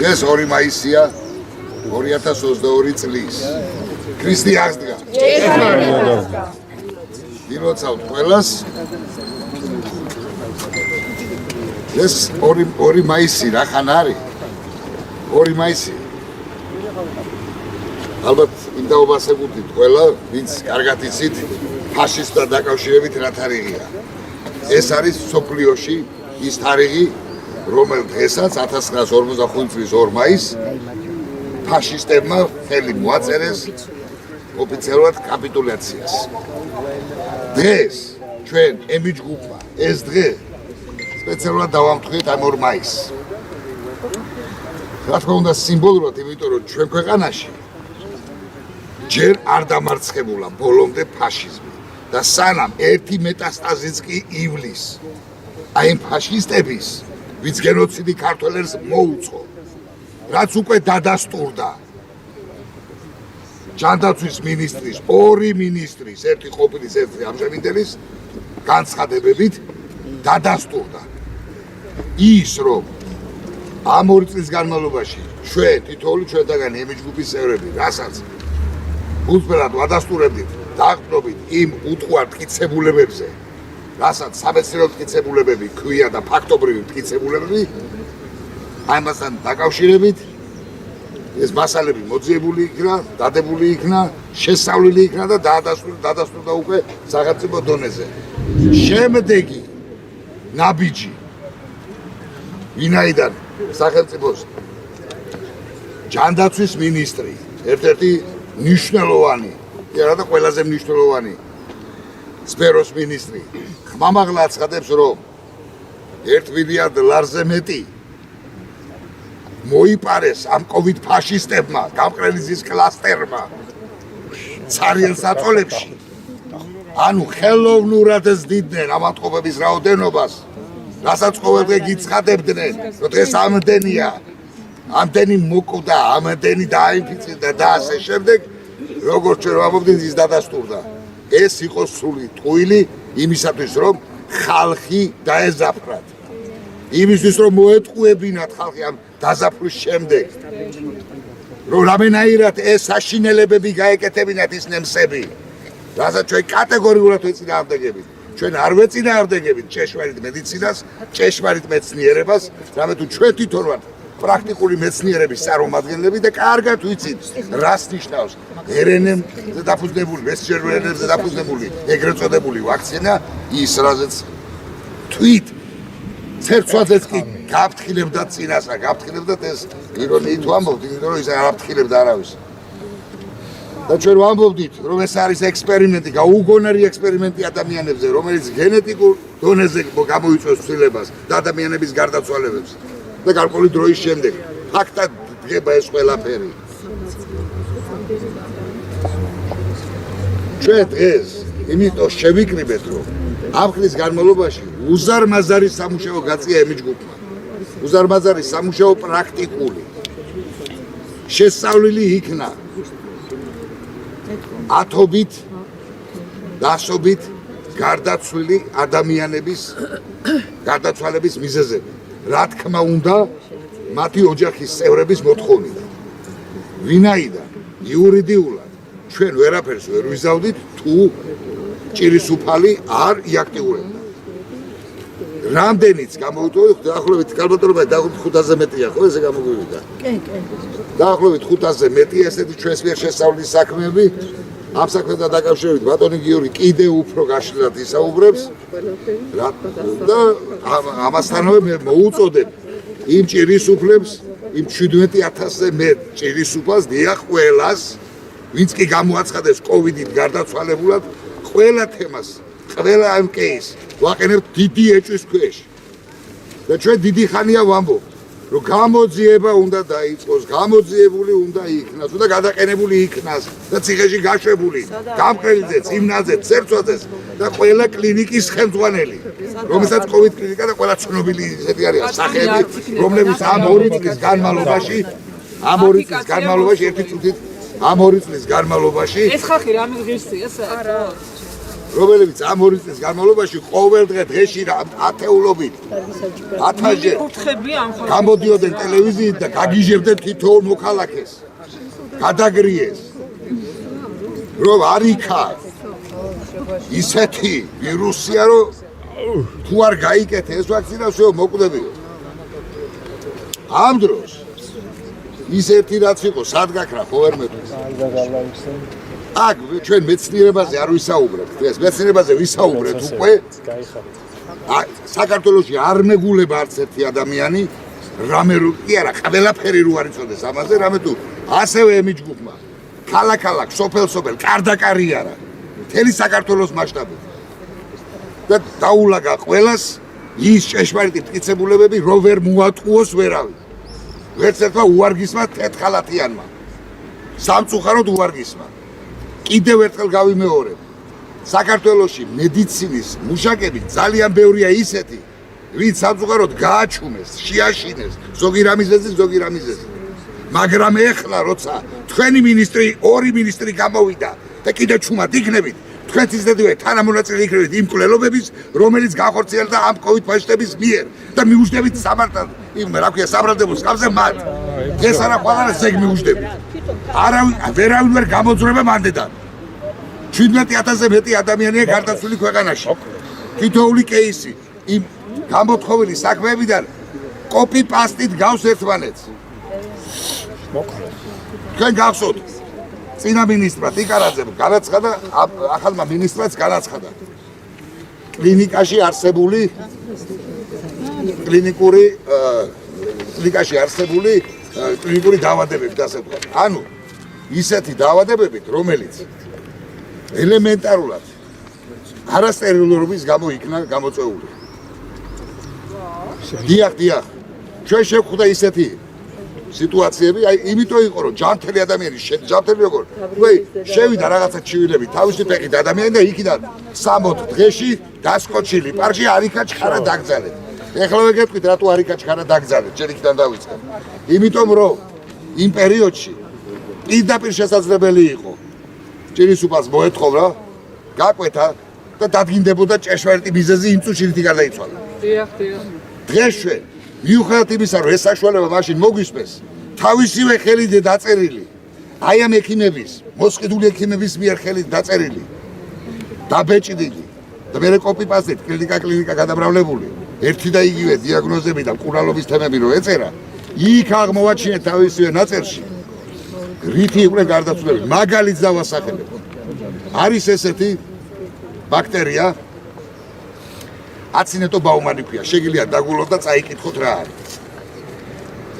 დღეს 2 მაისია 2022 წლის. ქრისტე აღსდგა. გილოცავთ ყველას. ეს 2 მაისი რახან არის? 2 მაისი. ალბათ იმ დაობასებუდით ყველა, ვინც კარგად იცით, ფაშისტთა დაკავშირებით რა თარიღია. ეს არის სოფლიოში ის თარიღი, რომელ დღესაც 1945 წლის 2 მაისს ფაშისტებმა ხელი მოაწერეს ოფიციალურად კაპიტულაციას. დღეს ჩვენ ემი ჯგუფმა ეს დღე სპეციალურად დავამტყუეთ ამ 2 მაისს. რა თქმა უნდა სიმბოლურად, იმიტომ რომ ჩვენ ქვეყანაში ჯერ არ დამარცხებულა ბოლომდე ფაშიზმი და სანამ ერთი მეტასტაზიც კი ივლის აი ამ ფაშისტების ვინც გენოციდი ქართველებს მოუწყო, რაც უკვე დადასტურდა ჯანდაცვის მინისტრის, 2 მინისტრის, ერთი ყოფილის, ერთი ამჟამინდელის განცხადებებით დადასტურდა ის, რომ ამ 2 წლის განმავლობაში ჩვენ თითოეული ჩვენთაგანი ემი ჯგუფის წევრები, რასაც გულწრფელად ვადასტურებდით დაყრდნობით იმ უთხოვარ მტკიცებულებებზე, რასაც სამეცნიერო მტკიცებულებები ქვია და ფაქტობრივი მტკიცებულებები, ამასთან დაკავშირებით ეს მასალები მოძიებული იქნა, დადებული იქნა, შესწავლილი იქნა და დადასტურდა უკვე სახელმწიფო დონეზე. შემდეგი ნაბიჯი ვინაიდან სახელმწიფოს ჯანდაცვის მინისტრი, ერთ-ერთი მნიშვნელოვანი, არა და ყველაზე მნიშვნელოვანი სფეროს მინისტრი, ხმამაღლა აცხადებს, რომ 1 მილიარდ ლარზე მეტი მოიპარეს ამ კოვიდ ფაშისტებმა, გამყრელიძის კლასტერმა ცარიელ საწოლებში. ანუ ხელოვნურად ზდიდნენ ამ ამტყობების რაოდენობას, რასაც ყოველდღე გიცხადებდნენ, რომ დღეს ამდენია, ამდენი მოკვდა, ამდენი დაინფიცირდა და ასე შემდეგ, როგორც ჩვენ ვამბობდით, ის დადასტურდა. ეს იყო სრული ტყუილი იმისათვის, რომ ხალხი დაეზაფრათ. იმისთვის, რომ მოეტყუებინათ ხალხი ამ დაზაფხვის შემდეგ, რომ რამენაირად ეს საშინელებები გაეკეთებინათ ის ნემსები, რასაც ჩვენ კატეგორიულად ვეწინააღმდეგებით. ჩვენ არ ვეწინააღმდეგებით ჭეშმარიტ მედიცინას, ჭეშმარიტ მეცნიერებას, რამე თუ ჩვენ თვითონ ვართ პრაქტიკული მეცნიერების წარმომადგენლები და კარგად ვიცით, რას ნიშნავს RNA-ზე დაფუძნებული, messenger-ებზე დაფუძნებული, ეგრეთ წოდებული ვაქცინა, ის რაზეც თვით ცერცვაძეც კი გაფრთხილებდა წინასა, გაფრთხილებდა ეს ირონიით ვამბობთ, იმიტომ რომ ის არ აფრთხილებდა არავის. და ჩვენ ვამბობდით, რომ ეს არის ექსპერიმენტი, გაუგონარი ექსპერიმენტი ადამიანებზე, რომელიც გენეტიკურ დონეზე გამოიწვევს ცვლილებას და ადამიანების გარდაცვალებებს. და გარკვეული დროის შემდეგ ფაქტად დგება ეს ყველაფერი. ჩვენ დღეს იმიტომ შევიკრიბეთ, რომ ამ ხნის განმავლობაში უზარმაზარი სამუშაო გაწია ემი ჯგუფმა. უზარმაზარი სამუშაო პრაქტიკული. შესწავლილი იქნა ათობით, დასობით გარდაცვლილი ადამიანების გარდაცვალების მიზეზები. რა თქმა უნდა, მათი ოჯახის წევრების მოთხოვნით. ვინაიდან იურიდიულად ჩვენ ვერაფერს ვერ ვიზავდით, თუ ჭირისუფალი არ იაქტიურებდა. რამდენიც გამოიწვევთ, დაახლოებით კალკულატორებად დაახლოებით 500-ზე მეტია, ხო ესე გამოგვივიდა? კი. დაახლოებით 500-ზე მეტია ესეთი ჩვენს მიერ შესწავლილი საქმეები. ამ საქმესთან დაკავშირებით ბატონი გიორგი კიდე უფრო გაშლილად ისაუბრებს და ამასთანავე მე მოუწოდებ იმ ჭირისუფლებს, იმ 17,000-ზე მეტ ჭირისუფალს, დიახ ყველას, ვინც კი გამოაცხადეს კოვიდით გარდაცვალებულად, ყველა თემას, ყველა ამ კეისს ვაყენებთ დიდი ეჭვის ქვეშ. და ჩვენ დიდი ხანია ვამბობთ, რომ გამოძიება უნდა დაიწყოს, გამოძიებული უნდა იქნას, უნდა გადაყენებული იქნას და ციხეში გაშვებული, გამყრელიძე, წიმნაძე, ცერცვაძეს და ყველა კლინიკის ხელმძღვანელი, რომელსაც კოვიდ კლინიკა და ყველა ცნობილი ისეთი არის სახეები, რომლებიც ამ 2 წლის განმავლობაში, ერთი წუთით ამ 2 წლის განმავლობაში ეს ხალხი რამე ღირსია საერთოდ? რომელებიც ამ 2 წლის განმავლობაში ყოველ დღეში ათეულობით 1000-ჯერ გამოდიოდნენ ტელევიზიით და გაგიჟებდნენ თითოეულ მოქალაქეს. გადაგრიეს. რომ არ იქა ისეთი ვირუსია, რომ თუ არ გაიკეთე ეს ვაქცინა, всё მოკვდებიო. ამ დროს ის ერთი რაც იყო, სად გაქრა ხო ვერ მეტყვის. აქ ჩვენ მეცნიერებაზე არ ვისაუბრებთ. ეს მეცნიერებაზე ვისაუბრეთ უკვე. საქართველოში არ მეგულება არც ერთი ადამიანი, რამე კი არა, ყველაფერი რო არ იცოდეს ამაზე, რამე თუ ასევე ემი ჯგუფმა ქალაქ-ქალაქ, სოფელ-სოფელ, კარდაკარი არა. მთელი საქართველოს მასშტაბით. და დაულაგა ყველას ის ჭეშმარიტი მტკიცებულებები, რომ ვერ მოატყუოს ვერავინ. ვერც ერთმა უარგისმა თეთრხალათიანმა. სამწუხაროდ უარგისმა. კიდევ ერთხელ გავიმეორებ. საქართველოში მედიცინის მუშაკები ძალიან ბევრია ისეთი, ვინც სამწუხაროდ გააჩუმეს, შეაშინეს, ზოგი რამიზეზე, ზოგი რამიზეზე. მაგრამ ეხლა როცა თქვენი მინისტრი, 2 მინისტრი გამოვიდა და კიდე ჩუმად იქნებით, თქვენც ისედივე თანამონაწილე იქნებით იმ კვლელობების, რომელიც განხორციელდა ამ COVID ფაშისტების მიერ და მიუждებით საბრალდებულოს კამზე მათ. ეს არა ყველა ზეგ მიუждებით. ვერავინ ვერ გამოძრება მანდედან. 17,000-ზე მეტი ადამიანია გარდაცვლილი ქვეყანაში. თითოეული კეისი იმ გამოთხოვილი საქმეებიდან კოპი-პასტით გავს ერთმანეთს. თქვენ გახსოვთ, წინა მინისტრმა ტიკარაძემ განაცხადა, ახალმა მინისტრაც განაცხადა კლინიკაში არსებული კლინიკური დაავადებები და ასე ვთქვათ. ანუ ისეთი დაავადებებით, რომელიც ელემენტარულად არასტერილურობის გამო იქნა გამოწვეული. დიახ, ჩვენ შევხვდა ისეთი სიტუაციები, აი იმიტომ იყო, რომ ჯანმრთელი ადამიანი ჯანმრთელი როგორ შევიდა რაღაცა ჩივილები, თავისი ფეხით ადამიანი და იქიდან 60 დღეში დასკოჩილი პარკში არიქა ჩხარა დაგძალეთ. ეხლა ვეგეთქვით, რატო არიქა ჩხარა დაგძალეთ, ჯერ იქიდან დავიწყე. იმიტომ რომ იმ პერიოდში პირდაპირ შესაძლებელი იყო ჭირისუფალს მოეთხოვა, გაკვეთა და დადგინდებოდა ჭეშმარიტი მიზეზი იმ წუთში რითი გარდაიცვალა. დღეშვე მიუხედავად იმისა, რომ ეს საშუალება მაშინ მოგვისმეს, თავისივე ხელით დაწერილი, აი ამ ექიმების, მოსყიდული ექიმების მიერ ხელით დაწერილი, დაბეჭდილი და მერე კოპი-პასტით კლინიკა გადაბრავლებული, ერთი და იგივე დიაგნოზები და მკურნალობის თემები რო ეწერა, იქ აღმოვაჩინეთ თავისივე ნაწერში, რითი იყვნენ გარდაცვლილები. მაგალითს დავასახელებ. არის ესეთი ბაქტერია, აცინეტო ბაუმანი ქვია, შეგიძლიათ დაგულოთ და წაიკითხოთ რა არის.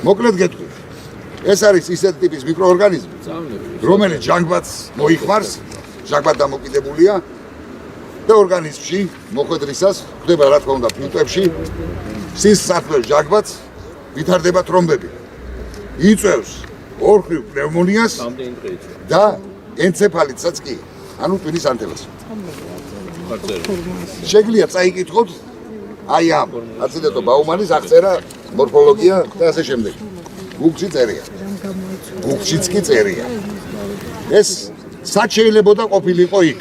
მოკლედ გეტყვით, ეს არის ისეთი ტიპის მიკროორგანიზმი, რომელიც ჟანგბადს მოიხმარს, ჟანგბად დამოკიდებულია და ორგანიზმში მოხვედრისას ხდება რა თქმა უნდა ფილტრებში, სისხლის ჟანგბადს ვითარდება თრომბები. იწვევს ორხრივ პნევმონიას და ენცეფალიტსაც კი, ანუ ტვინის ანთებას. შეგიძლიათ წაიკითხოთ აი ამ აცინეტო ბაუმანის აღწერა, მორფოლოგია და ასე შემდეგ. გუგლში წერია. გუგლშიც კი წერია. ეს სად შეიძლებოდა ყოფილიყო იქ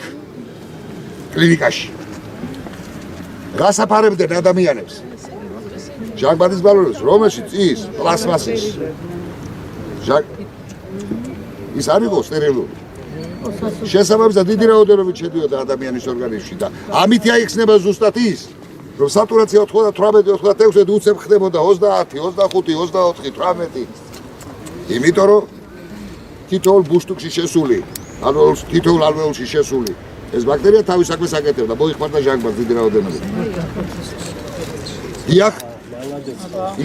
კლინიკაში. რას აფარებდნენ ადამიანებს? ჟანგბადის ბალონებს, რომელშიც ის პლასმასის ის არ იყო სტერილური. შესაბამისად დიდი რაოდენობით შედიოდა ადამიანის ორგანიზმში და ამითი აიხსნება ზუსტად ის, რომ სატურაცია 98-96-ად უცებ ხდებოდა 30, 25, 24, 18. იმიტომ რომ თითოეულ ბუშტუკში შესული, თითოეულ ალვეოლში შესული ეს ბაქტერია თავის საქმეს აკეთებდა, მოიხმარდა ჟანგბადს დიდი რაოდენობით. დიახ,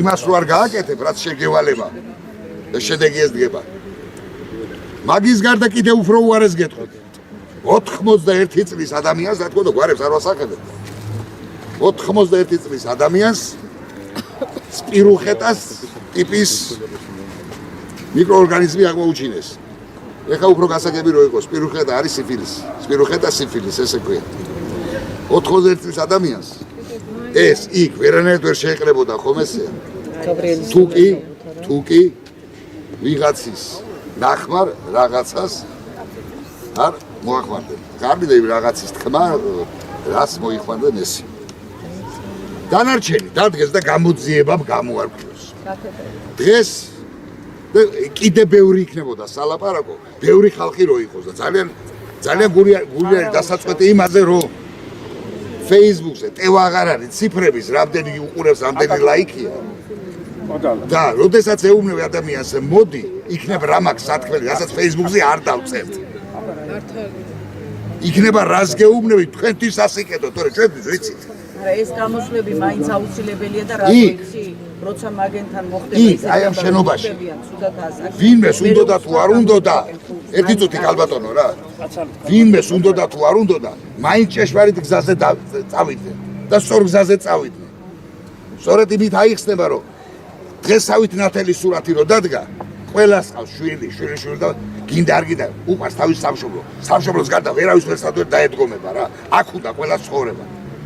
იმას რო არ გააკეთებ, რაც შეგევალება და შედეგი ეს დგება. მაგის გარდა კიდე უფრო უარეს გეტყვით. 91 წლის ადამიანს, რა თქმა უნდა, გვარებს არ ვასახებებ. 91 წლის ადამიანს სპირუხეტას ტიპის მიკროორგანიზმი აღმოუჩინეს. ეხლა უფრო გასაგები რო იყოს, სპირუხეტა არის სიფილისი. სპირუხეტა სიფილისი, ესე ქვია. 91 წლის ადამიანს ეს იქ ვერანაირად ვერ შეეყრებოდა ხომ ესეა? თუ კი ვიღაცის ნახმარ რაღაცას არ მოახმარდნენ. Გამიდა იმ რაღაცის თქმა, რას მოიხმარდნენ ეს. დანარჩენი დადგეს და გამოძიებამ გამოარკვიეს. დღეს კიდე ბევრი იქნებოდა სალაპარაკო, ბევრი ხალხი რო იყოს და ძალიან გულიანი დასაწყვეტი იმაზე, რომ Facebook-ზე ტევა აღარ არის ციფრების, რამდენი უყურებს, რამდენი ლაიქია. და როდესაც ეუბნები ადამიანს, მოდი, იქნებ რამაკ სათქმელი, რასაც Facebook-ზე არ დავწერთ. იქნება რას გეუბნები, თქვენთვის ასიკეთო, თორე ჩვენთვის ვიცით. ეს გამოსვლები მაინც აუცილებელია და რატო იცი, როცა მაგენთან მოხდება ის აი ამ შენობაში. ვინმეს უნდოდა თუ არ უნდოდა, ერთი წუთი ქალბატონო რა. ვინმეს უნდოდა თუ არ უნდოდა, მაინც ჭეშმარიტ გზაზე წავიდნენ და სწორ გზაზე წავიდნენ. სწორედ იმით აიხსნება, რომ დღესავით ნათელი სურათი რო დადგა, ყველას ყავს შვილი და გინდა არ გინდა, უყარს თავის სამშობლო. სამშობლოს გარდა ვერავის ვერსად ვერ დაედგომება რა. აქ უნდა ყველას ცხოვრება.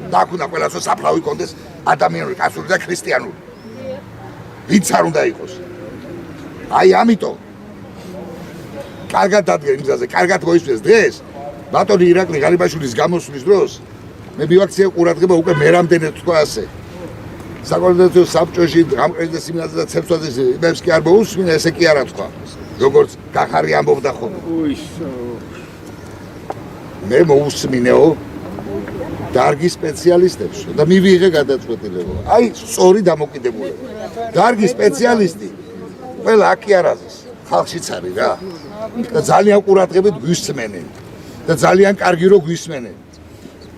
და აქ უნდა ყველას საფლავი კონდეს ადამიანური, კაცური და ქრისტიანული. ვინც არ უნდა იყოს. აი ამიტომ კარგად დადგა იმ გზაზე, კარგად მოისმენს დღეს ბატონი ირაკლი ღალიბაშვილის გამოსვლის დროს მე მივაქცია ყურადღება უკვე მერამდენად თქვა ასე. საკონდენსო საბჭოში გამყრეზე სიმინაზე და ცერცვაზე იმებს კი არ მოусმინა, ესე კი არა თქვა. როგორც გახარი ამბობდა ხოლმე. მე მოусმინეო დარგის სპეციალისტებს და მივიღე გადაწყვეტილება. აი, სწორი დამოკიდებულება. დარგის სპეციალისტი ყველა აქი არაზის, ხალხშიც არის რა. და ძალიან ყურადღებით გვისმენენ და ძალიან კარგი რო გვისმენენ.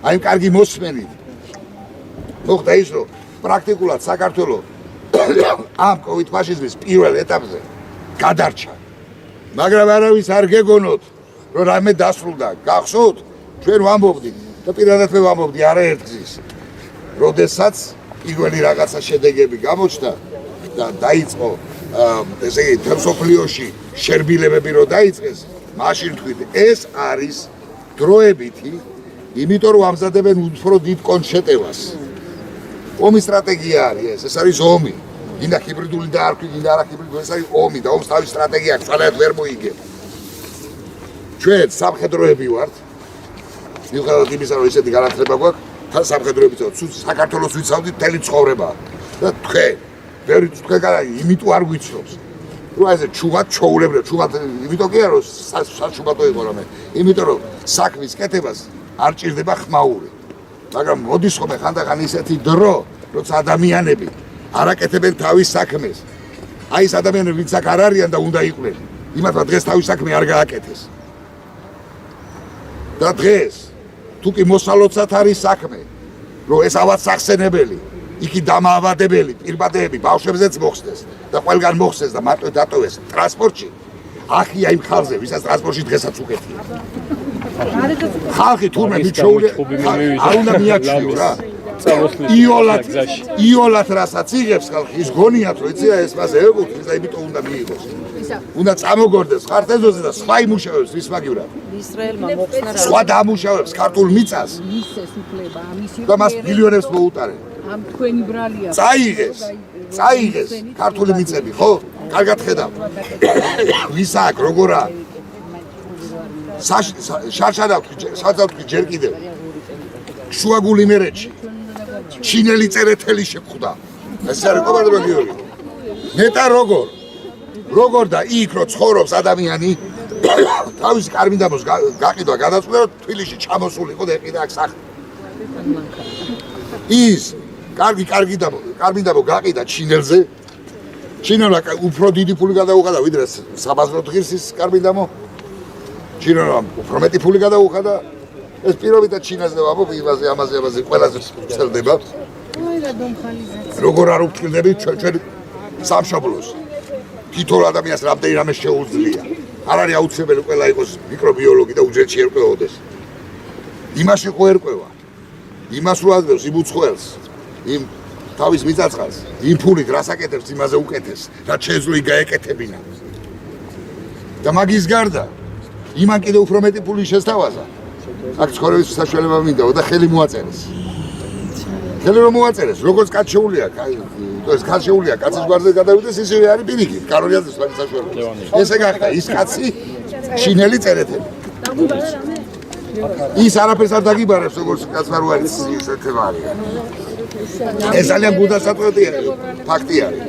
აი, კარგი მოსმენით. მოხდა ის, რომ პრაქტიკულად საქართველოს ამ COVID ფაშიზმის პირველ ეტაპზე გადარჩა. მაგრამ არავის არ გეგონოთ, რომ რამე დასრულდა. გახსოვთ, ჩვენ ვამბობდით და პირადად მე ვამბობდი არაერთგზის. როდესაც პირველი რაღაცა შედეგები გამოჩნდა და დაიწყო ესე იგი თემსოფლიოში შერბილებები რო დაიწყეს, მაშინ თქვით ეს არის დროებითი, იმიტომ რომ ამზადებენ უფრო დიდ კონშეტევას. ომის სტრატეგია არის ეს არის ომი. გინდა ჰიბრიდული და არ გინდა არა ჰიბრიდული, ეს არის ომი და ომს თავის სტრატეგია აქვს, ყველად ვერ მოიგებ. ჩვენ სამხედროები ვართ. მიუხედავად იმისა, რომ ისეთი განათლება გვაქვს, თან სამხედროებით საქართველოს ვიცავდით მთელი ცხოვრება. და თქვენ, ბევრი თქვენ იმიტომ არ გვიცნობს. რომ ესე ჩუბად ჩოულებრებ, ჩუბად იმიტომ კი არა, რომ საშუბადო იყო რამე. იმიტომ რომ საქმის კეთებას არ ჭირდება ხმაური. მაგრამ მოდის ხოლმე ხანდახან ისეთი დრო, როცა ადამიანები არ აკეთებენ თავის საქმეს. აი ეს ადამიანები ვინც აქ არ არიან და უნდა იყვნენ, იმათმა დღეს თავის საქმე არ გააკეთეს. და დღეს თუ კი მოსალოცად არის საქმე, რომ ეს ავადსახსენებელი, იქი დამაავადებელი პირბადეები ბავშვებზეც მოხსნეს და ყველგან მოხსნეს და მარტო დატოვეს ტრანსპორტში, ახია იმ ხალხზე, ვისაც ტრანსპორტში დღესაც უკეთია. ხალხი თურმე მიჩოული არ უნდა მიაჩვიო რა. იოლად რასაც იღებს ხალხი, ის გონიათ რომ იცი ეს მასე ეკუთვნის და იმიტომ უნდა მიიღოს. უნდა წამოგორდეს ხარტეზოზე და სხვა იმუშავებს ვის მაგივრად. ისრაელმა მოხსნა რა. სხვა დამუშავებს ქართულ მიწას. მის ეს უფლება, ამის და მას მილიონებს მოუტარენ. ამ თქვენი ბრალია. წაიღეს ქართული მიწები, ხო? კარგად ხედავ. ვის აქ როგორა? შარშადავთ ჯერ კიდევ. შუაგულ იმერეთში. ჩინელი წერეთელი შეხვდა. ეს არის კომანდირ გიორგი. ნეტა როგორ და იქ რო ცხოვრობს ადამიანი თავის კარმინდამოს გაყიდვა გადაწყვეტა რომ თბილისში ჩამოსულიყო და ეყიდა აქ სახლი. ის კარმინდამო გაყიდა ჩინელზე. ჩინელმა უფრო დიდი ფული გადაუხადა ვიდრე საბაზრო ღირსის კარმინდამო. ჩინელმა უფრო მეტი ფული გადაუხადა. ეს პირობითად ჩინაზე ვამბობ, ამაზე ყველაზე ვრცელდება. როგორ არ უბრუნდები ჩვენ სამშობლოს. თითოეულ ადამიანს რამდენი რამე შეუძლია. არ არის აუცილებელი ყველა იყოს მიკრობიოლოგი და უჯრედში ერკვეოდეს. იმაში ხო ერკვევა. იმას რო აძლევს იმ უცხოელს, იმ თავის მიწაწყალს, იმ ფულით რას აკეთებს იმაზე უკეთეს, რაც შეეძლო გაეკეთებინა. და მაგის გარდა იმან კიდე უფრო მეტი ფული შესთავაზა. აქ ცხოვრების საშუალება მინდაო და ხელი მოაწერეს. ხელი რომ მოაწერეს, როგორც კაც შეუულია, ეს კაც შეუულია, კაცის გვარზე გადავიდეს, ისევე არის პირიქით, კაროლიაძეს მაგის საშუალება. ესე გახდა ის კაცი ჩინელი წერეთელი. ის არაფერს არ დაგიბარებს როგორც კაცმარ არის ისეთი არის. ეს ძალიან გულდასაწყვეტი ფაქტი არის.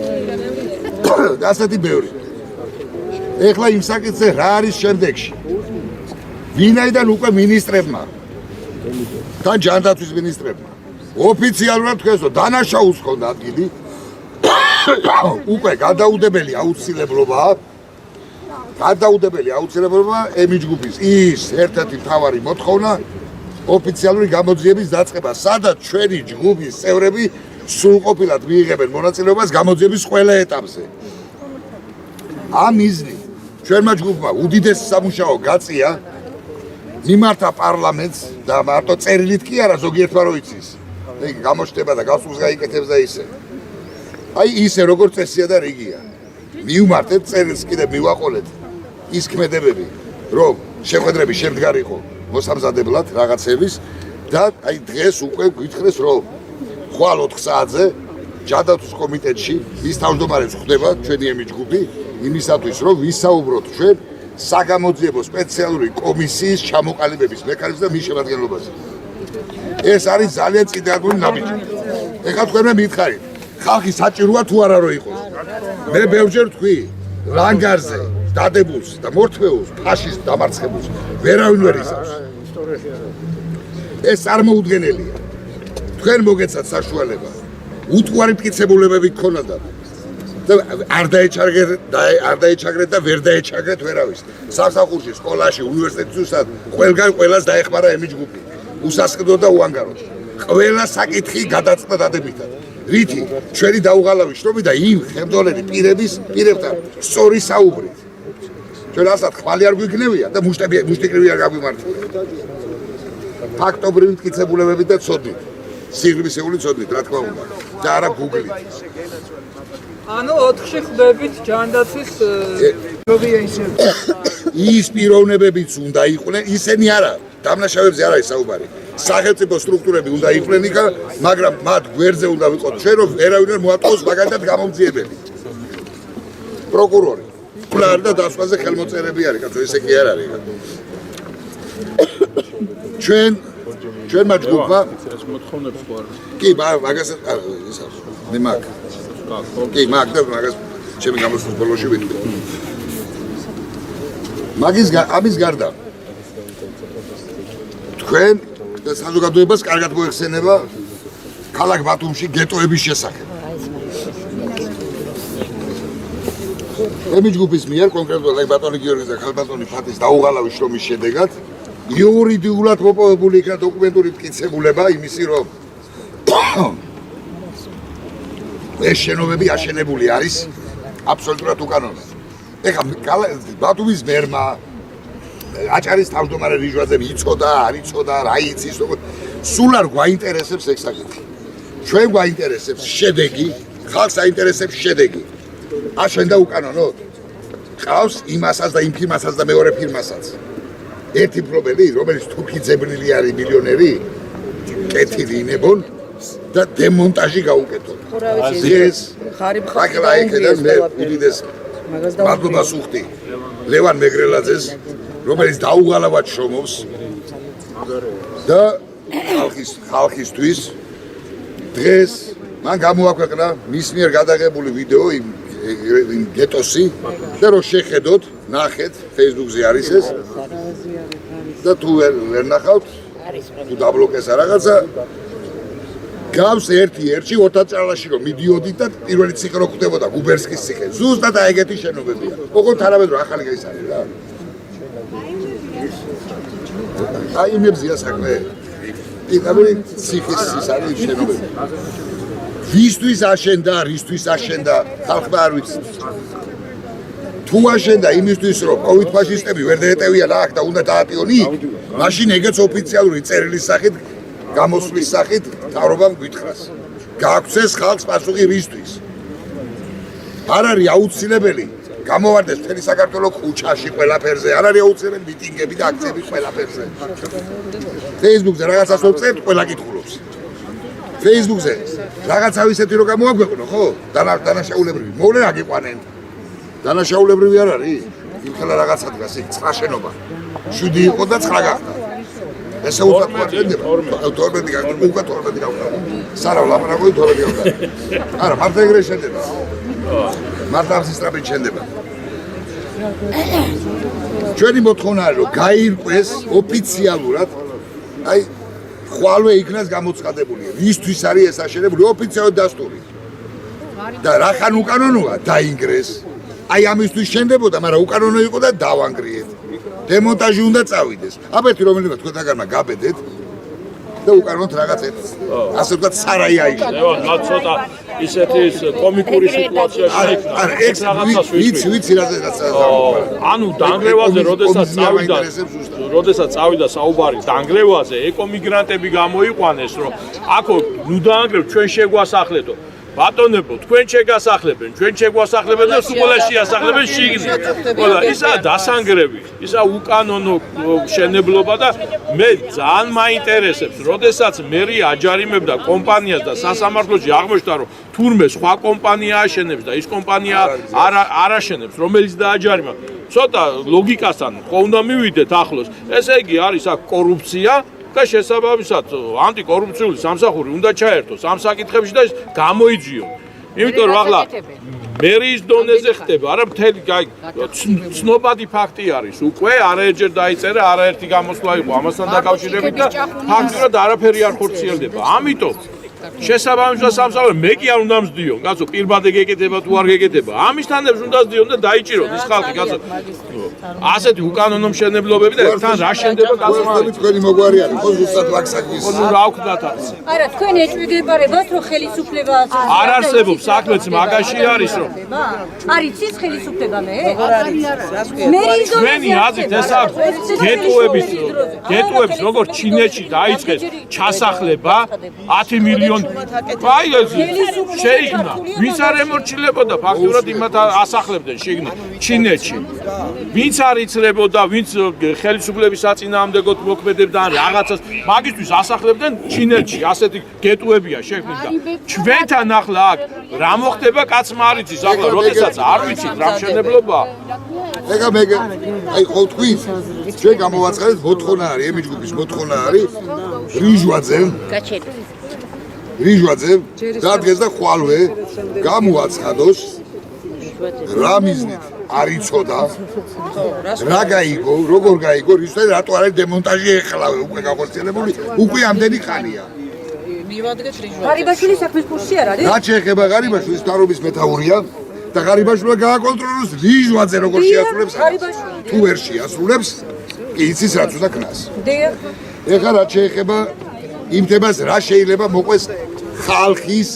და ასეთი ბევრი. ეხლა იმ საკითხზე რა არის შემდეგში? ვინაიდან უკვე მინისტრებმა თან ჯანდაცვის მინისტრებმა ოფიციალურად თქვენს რომ დანაშაულს ჰქონდა ადგილი უკვე გადაუდებელი აუცილებლობაა ემი ჯგუფის ის ერთ-ერთი მთავარი მოთხოვნა ოფიციალური გამოძიების დაწყება, სადაც ჩვენი ჯგუფის წევრები სრულყოფილად მიიღებენ მონაწილეობას გამოძიების ყველა ეტაპზე. ამ მიზნით ჩვენმა ჯგუფმა უდიდესი სამუშაო გაწია მიმართა პარლამენტს და მარტო წერილით კი არა ზოგიერთმა რო იცის. ეგ გამოჩნდება და გასულს გაიკეთებს და ისე. აი ისე როგორც წესია და რიგია. მივმართეთ წერილს კიდე მივაყოლეთ ის ქმედებები, რომ შეხვედრები შემდგარიყო მოსამზადებლად რაღაცების და აი დღეს უკვე გითხრეს რომ ხვალ 4 საათზე ჯანდაცვის კომიტეტში ის თავმჯდომარეს ხდება ჩვენი ემი ჯგუფი იმისათვის რომ ვისაუბროთ ჩვენ საგამოძიებო სპეციალური კომისიის ჩამოყალიბების მექანიზმს და მის შემადგენლობაზე. ეს არის ძალიან წინააღმდეგი ნაბიჯი. ეხლა თქვენ მითხარით, ხალხი საჭიროა თუ არა რომ იყოს. მე ბევრჯერ ვთქვი, ლანგარზე დადებულს და მორთმეულს, ფაშის დამარცხებულს ვერავინ ვერ იზავს. ეს წარმოუდგენელია. თქვენ მოგეცათ საშუალება. უთუარი მტკიცებულებები გქონოდათ. და არ დაეჩაგრეთ და ვერ დაეჩაგრეთ ვერავის. სამსახურში, სკოლაში, უნივერსიტეტში ყველგან ყველას დაეხმარა ემი ჯგუფი. უსასყიდო და უანგარო. ყველა საკითხი გადაწყდა დადებითად. რითი ჩვენი დაუღალავი შრომი და იმ ხელმძღვანელი პირებთან სწორი საუბრით. ჩვენ ასად ხმალი არ გვიქნევია და მუშტიკრივი არ გაგვიმართია. ფაქტობრივი მტკიცებულებებით და ცოდნით. სიღრმისეული ცოდნით, რა თქმა უნდა. და არა გუგლით. ანუ 4-ში ხდებით ჯანდაცვის ის პიროვნებებიც უნდა იყვნენ, ისინი არა, დამნაშავეებზე არ არის საუბარი. სახელმწიფო სტრუქტურები უნდა იყვნენ იქ, მაგრამ მათ გვერდზე უნდა ვიყოთ ჩვენ, რომ ვერავინ არ მოატყოს მაგალითად გამომძიებელი. პროკურორი, კვლარი და დასვაზე ხელმოწერები არის, კაცო, ესე კი არ არის. ჩვენმა ჯგუფმა კი, მაგას მე მაგ კი, მაგ და მაგას ჩემი გამოსვლის ბოლოში ვიტყვი. ამის გარდა თქვენ და საზოგადოებას კარგად მოეხსენება ქალაქ ბათუმში გეტოების შესახებ. ემი ჯგუფის მიერ კონკრეტულად ბატონი გიორგის და ხალბატონი ფათის დაუღალავი შრომის შედეგად იურიდიულად მოპოვებული იქნა დოკუმენტური მტკიცებულება იმისი რომ ეს შენობები აშენებული არის აბსოლუტურად უკანონოდ. ეხლა ბათუმის მერმა აჭარის თავმჯდომარე რიჟვაძემ იცოდა, არ იცოდა, რა იცის, სულ არ გვაინტერესებს ეს საკითხი. ჩვენ გვაინტერესებს შედეგი, ხალხს აინტერესებს შედეგი. აშენდა უკანონოდ. ყავს იმასაც და იმ ფირმასაც და მეორე ფირმასაც. ერთი მფლობელი, რომელიც თურქი ძებრილი არის მილიონერი, კეთილი ინებონ და დემონტაჟი გაუკეთონ. ეს ხარიბ-ხარიბ მე უდიდეს მადლობას უხდი ლევან მეგრელაძეს, რომელიც დაუღალავად შრომობს და ხალხისთვის დღეს მან გამოაქვეყნა მის მიერ გადაღებული ვიდეო იმ გეტოსი და რომ შეხედოთ, ნახეთ, Facebook-ზე არის ეს და თუ ვერ ნახავთ, თუ დაბლოკეს რაღაცა გავს ერთი-ერთი 20 წელში რომ მიდიოდით და პირველი ციხე რო ხდებოდა გუბერსკის ციხე. ზუსტად ეგეთი შენობებია. ოღონდ თანამედროვე ახალი ის არის რა. აი იმებზია საქმე. იგავი ციხის ის არის შენობები. ვისთვის აშენდა, რისთვის აშენდა, ხალხმა არ ვიცით. თუ აშენდა იმისთვის რომ კოვიდ ფაშისტები ვერ დაეტევიან აქ და უნდა დაატიონი, მაშინ ეგეც ოფიციალური წერილის სახით გამოსვლის სახით თავრობამ გვითხრას. გააქვსეს ხალხს პასუხი რისთვის. არ არის აუცილებელი გამოვარდეს მთელი საქართველოს ქუჩაში ყველაფერზე, არ არის აუცილებელი მიტინგები და აქციები ყველაფერზე. Facebook-ზე რაღაცას ვწერთ, ყველა კითხულობს. Facebook-ზე რაღაცა ისეთი რომ გამოაგვეყნო, ხო? დანაშაულებრივი. მოვლენ აგიყვანენ. დანაშაულებრივი არ არის. იმ ხელა რაღაცა დგას იქ 9 შენობა. 7 იყო და 9 გახდა. ესე უთხრა შენდება 12 გაგდა უკვე 12 გაგდა სარა ლაპარაკობი 12 გაგდა არა მარტო ეგრე შენდება მარტო ამ სისტრაფით შენდება ჩვენი მოთხოვნა რომ გაირკვეს ოფიციალურად აი ხვალვე იქნას გამოცხადებული რისთვის არის ეს აშენებული ოფიციალური დასტური და რახან უკანონოა დაინგრეს აი ამისთვის შენდებოდა მაგრამ უკანონო იყო და დავანგრიეთ დემონტაჟი უნდა წავიდეს აბერტი რომელიღაც თქვენთაგანმა გაბედეთ და უკანონოდ რაღაც ასე ვთქვათ სარაი აიშვა რა ცოტა ისეთი კომიკური სიტუაცია შეიქმნა არა ეს ვიცი რაზეც ანუ დანგრევაზე როდესაც წავიდა საუბარი დანგრევაზე ეკომიგრანტები გამოიყვანეს რომ აქო ნუ დაანგრევ ჩვენ შეგვასახლეთო ბატონებო თქვენ შეგასახლებენ ჩვენ შეგვასახლებენ და სულ შეასახლებენ შიგნით ყველა ისა დასანგრევი ისა უკანონო შენებლობა და მე ძალიან მაინტერესებს როდესაც მერი აჯარიმებდა კომპანიას და სასამართლოში აღმოჩნდა რომ თურმე სხვა კომპანია აშენებს და ის კომპანია არ აშენებს რომელიც დააჯარიმა ცოტა ლოგიკასთან ხო უნდა მივიდეთ ახლოს ესე იგი არის აქ კორუფცია და შესაბამისად ანტიკორუფციული სამსახური უნდა ჩაერთოს ამ საკითხებში და ის გამოიძიონ. იმიტომ რომ ახლა მერიის დონეზე ხდება, არა მთელი ცნობადი ფაქტი არის. უკვე არაერთჯერ დაიწერა, არაერთი გამოსვლა იყო ამასთან დაკავშირებით და ფაქტურად არაფერი არ ხორციელდება. ამიტომ შესაბამისად სამსახური მე კი არ უნდა მსდიონ, კაცო, პირბადე გეკეთება თუ არ გეკეთება. ამისთანებს უნდა სდიონ და დაიჭირონ ის ხალხი, კაცო. ასეთი უკანონო მშენებლობები და თან რა შენდება გასწავლებით თქვენი მოგვარი არის, ხო ზუსტად ვაქსაგვის. ნუ რა ვქნათ არის. არა, თქვენ ეჭვგებარებათ რომ ხელისუფლებას არ არსებობს საქმეც მაგაში არის რომ არის ის ხელისუფლება მე? მერიის ჩვენი აზრით ეს აქვს გეტოების როგორც ჩინეთში დაიწყეს ჩასახლება 10 მილიონი აი ეს შეიქმნა ვინც არ ემორჩილებოდა ფაქტურად იმათ ასახლებდნენ შიგნით ჩინეთში ვინც არ იცლებოდა ვინც ხელისუფლების საწინააღმდეგოდ მოქმედებდა ან რაღაცას მაგისთვის ასახლებდნენ ჩინეთში ასეთი გეტოებია შექმნილი და ჩვენთან ახლა აქ რა მოხდება კაცმა არ იცის ახლა როდესაც არ ვიცით რა მშენებლობაა ეგა მე აი ხო თქვი ჩვენ გამოვაცხადეთ მოთხოვნა არის ემი ჯგუფის მოთხოვნა არის რიჟვაძე დადგეს და ხვალვე გამოაცხადოს რა მიზნით არ იცოდა რა გაიგო როგორ გაიგო რისთვისაც რატო არის დემონტაჟი ეხლავე უკვე გახორციელებული უკვე ამდენი ხანია მივადგეთ რიჟვაძე ღარიბაშვილის საქმის კურსი არ არის? რა შეეხება ღარიბაშვილის მთავრობის მეთაურია და ღარიბაშვილმა გააკონტროლოს რიჟვაძე როგორ შეასრულებს თუ ვერ შეასრულებს კი იცის რაც უნდა ქნას ეხლა რა შეეხება იმ თემას რა შეიძლება მოყვეს ხალხის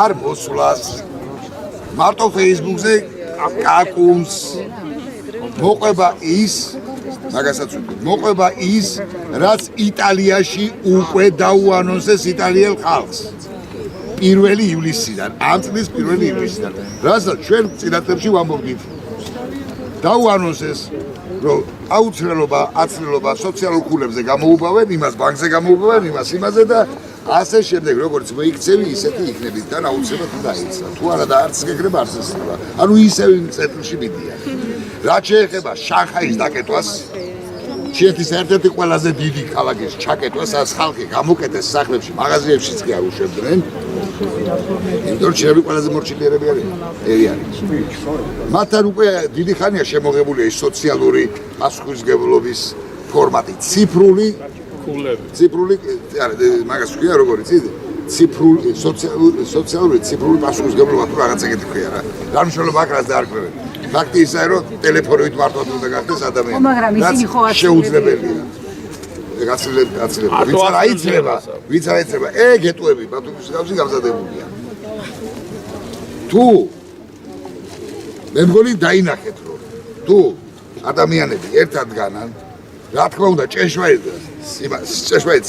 არ მოსვლას მარტო Facebook-ზე კაკუნს მოყვება ის მაგასაც მოყვება ის რაც იტალიაში უკვე დაუანონსეს იტალიელ ხალხს 1 ივლისიდან ამ წლის 1 ივლისიდან რასაც ჩვენ წინათებში ვამბობდით დაუანონსეს რომ აუცილებლობა აცლილობა სოციალურ ქულებზე გამოუბავენ იმას ბანკზე გამოუბავენ იმას იმაზე და ასე შემდეგ როგორც მოიქცევი ისეთი იქნებით და აუცილებლად უნდა დაიწყო თუ არა და არც გეკრება არც ესება ანუ ისევ იმ წერტილში მიდიან რაც შეეხება შანხაის დაკეტვას ჩინეთის ერთ-ერთი ყველაზე დიდი ქალაქის ჩაკეტვას as ხალხი გამოკეტეს სახლებში მაღაზიებშიც კი არ უშვებდნენ იმიტომ ჩინები ყველაზე მორჩილიერები არიან მათთან უკვე დიდი ხანია შემოღებულია ის სოციალური პასუხისმგებლობის ფორმატი ციფრული მაგას ქვია როგორ იცით ციფრული სოციალური ციფრული პასუხისმგებლობა თუ რაღაც ეგეთი ქვია რა მნიშვნელობა აქვს რას დაარქმევენ ფაქტი ისაა რომ ტელეფონით მართლაც უნდა გახდეს ადამიანი შეუძლებელია ვინც არ აიცლება ეგ ეტოები ბათუმის გავსი გამზადებულია თუ მე მგონი დაინახეთ რომ თუ ადამიანები ერთად განან რა თქმა უნდა ჭეშმარიტ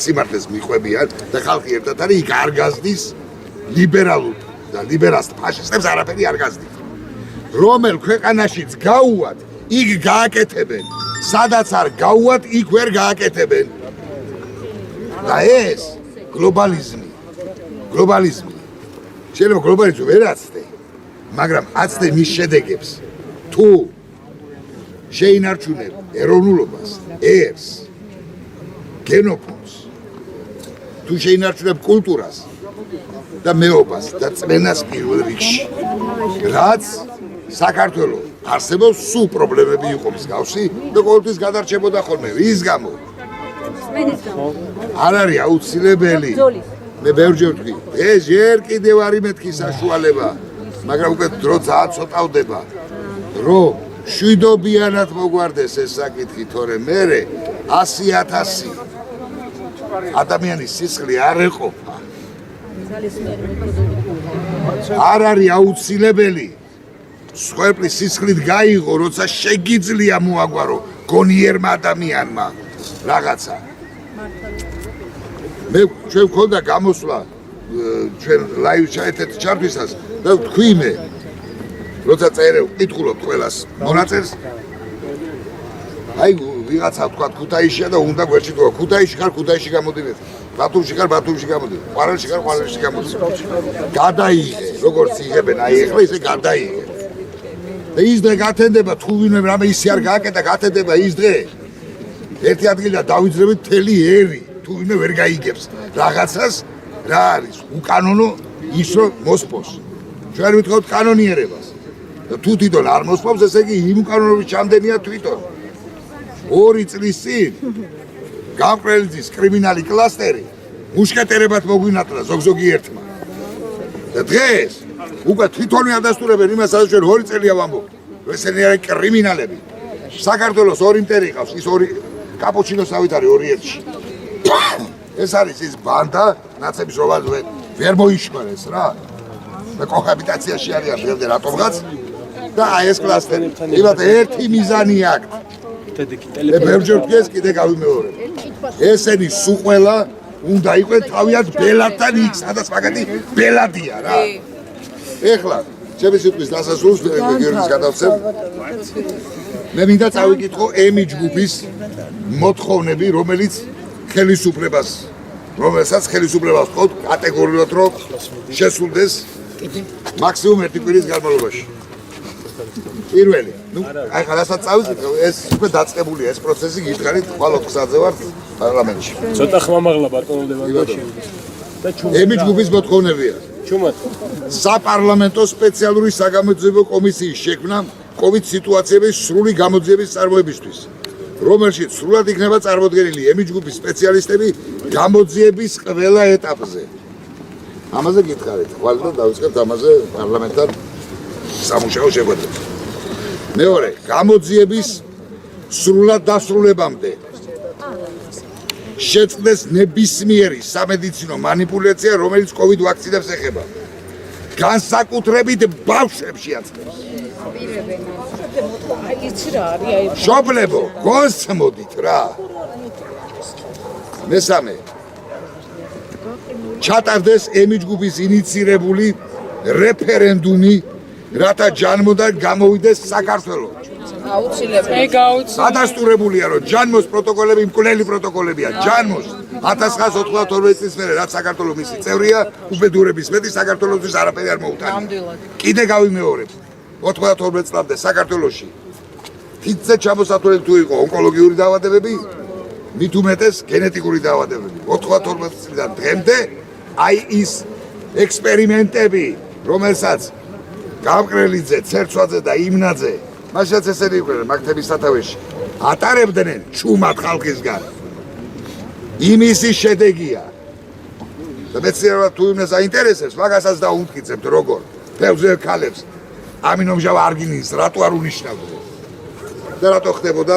სიმართლეს მიყვებიან და ხალხი ერთად არის იქ არ გაზდის ლიბერალურ და ლიბერალს ფაშისტებს არაფერი არ გაზდის რომელ ქვეყანაშიც გაუვათ იქ გააკეთებენ სადაც არ გაუვათ იქ ვერ გააკეთებენ და ეს გლობალიზმი შეიძლება გლობალიზმი ვერ აცდე მაგრამ აცდე მის შედეგებს თუ შეინარჩუნებ ეროვნულობას ერს გენოფონდს, თუ შეინარჩუნებ კულტურას და მეობას და წმენას პირველ რიგში, რაც საქართველოს არსებობს სულ პრობლემები იყო მსგავსი და ყოველთვის გადარჩებოდა ხოლმე. რის გამო? არ არის აუცილებელი. მე ბევრჯერ ვთქვი, ეს ჯერ კიდევ არ იმეთქი საშუალება, მაგრამ უკვე დრო ძალიან ცოტავდება, რომ შვიდობიანად მოგვარდეს ეს საკითხი, თორემ მერე 100,000 ადამიანის სისხლი არ ეყოფა. არ არის აუცილებელი სხვეპლის სისხლით გაიღო, როცა შეგიძლია მოაგვარო გონიერმა ადამიანმა რაღაცა. მე ჩვენ ვქონდა გამოსვლა ჩვენ ლაივ ჩაეთეთ ჩართვისას და ვთქვი მე, როცა წერე ვკითხულობ ყველას მონაწერს, აი ვიღაცა თქვა ქუთაისშია და უნდა გვერდში თქვა ქუთაისში ხარ, ქუთაისში გამოდივეთ, ბათუმში ხარ, ბათუმში გამოდივეთ, ყვარელში ხარ, ყვარელში გამოდივეთ. გადაიღე, როგორც იღებენ, აი ეხლა ისე გადაიღე. და ის დღე გათენდება, თუ ვინმე რამე ისე არ გააკეთა, გათენდება ის დღე. ერთი ადგილიდან დავიძრებით მთელი ერი, თუ ვინმე ვერ გაიგებს რაღაცას, რა არის უკანონო ის რომ მოსპოს. ჩვენ ვითხოვთ კანონიერებას. და თუ თვითონ არ მოსპობს, ესე იგი იმ უკანონობის ჩამდენია თვითონ. 2 წლის წინ გამყრელიძის კრიმინალი კლასტერი მუშკეტერებად მოგვინატლა ზოგ-ზოგი ერთმა. და დღეს უკვე თვითონვე ადასტურებენ იმას, სადაც ჩვენ 2 წელია ვამბობ. ესენი არის კრიმინალები. საქართველოს 2 მტერი ყავს, ის 2 კაპუჩინოსავით არის 2 ერთში. ეს არის ის ბანდა, ნაცების როვან ვერ მოიშმარეს რა. და კოჰაბიტაციაში არიან დღემდე რატომღაც და აი ეს კლასტერი. იმათ ერთი მიზანი აქვს. მე ბევრჯერ ვთქვი, ეს კიდე გავიმეორებ. ესენი სულ ყველა უნდა იყვნენ თავიანთ ბელადთან იქ, სადაც მაგათი ბელადია რა. ეხლა ჩემი სიტყვის დასასრულს გიორგის გადავცემ. მე მინდა წავიკითხო ემი ჯგუფის მოთხოვნები, რომელსაც ხელისუფლებას ყოთ კატეგორიულად რომ შესულდეს მაქსიმუმ 1 კვირის განმავლობაში. პირველი, აი ხალასაც წავიკითხო, ეს უკვე დაწყებულია ეს პროცესი, გითხარით, ხვალ 4-ზე ვარ პარლამენტში. ცოტა ხმამაღლა ბატონო ლევანდოვიჩი. და ემი ჯგუფის მოთხოვნებია. ჩუმად. საპარლამენტო სპეციალური საგამოძიებო კომისიის შექმნა COVID სიტუაციების სრული გამოძიების წარმოებისთვის, რომელშიც სრულად იქნება წარმოდგენილი ემი ჯგუფის სპეციალისტები გამოძიების ყველა ეტაპზე. ამაზე გითხარით, ხვალ და დავიწყებთ ამაზე პარლამენტთან სამუშაო შეხვედრებს. მეორე, გამოძიების სრულად დასრულებამდე შეწყდეს ნებისმიერი სამედიცინო მანიპულაცია, რომელიც COVID ვაქცინებს ეხება. განსაკუთრებით ბავშვებში აწყობს. მშობლებო, გონსმოდით რა. მესამე, ჩატარდეს ემი ჯგუფის ინიცირებული რეფერენდუმი, რათა ჯანმოდან გამოვიდეს საქართველო. ადასტურებულია, რომ ჯანმოს პროტოკოლები მკვლელი პროტოკოლებია. ჯანმოს 1992 წლის მერე, რაც საქართველოს მისი წევრია, უბედურების მეტი საქართველოსთვის არაფერი არ მოუტანია. კიდე გავიმეორებ, 92 წლამდე საქართველოში თითზე ჩამოსათვლელი თუ იყო ონკოლოგიური დაავადებები, მით უმეტეს გენეტიკური დაავადებები. 92 წლიდან დღემდე აი ის ექსპერიმენტები, რომელსაც გამყრელიძე, ცერცვაძე და იმნაძე, მაშინაც ესენი იყვნენ მაგთების სათავეში, ატარებდნენ ჩუმად ხალხისგან. იმისი შედეგია. და მეცნიერებად თუ იმას აინტერესებს, მაგასაც დაუმტკიცებთ როგორ. ბევრ ქალებს ამინომჟავა არგინინს რატო არ უნიშნავდნენ. და რატო ხდებოდა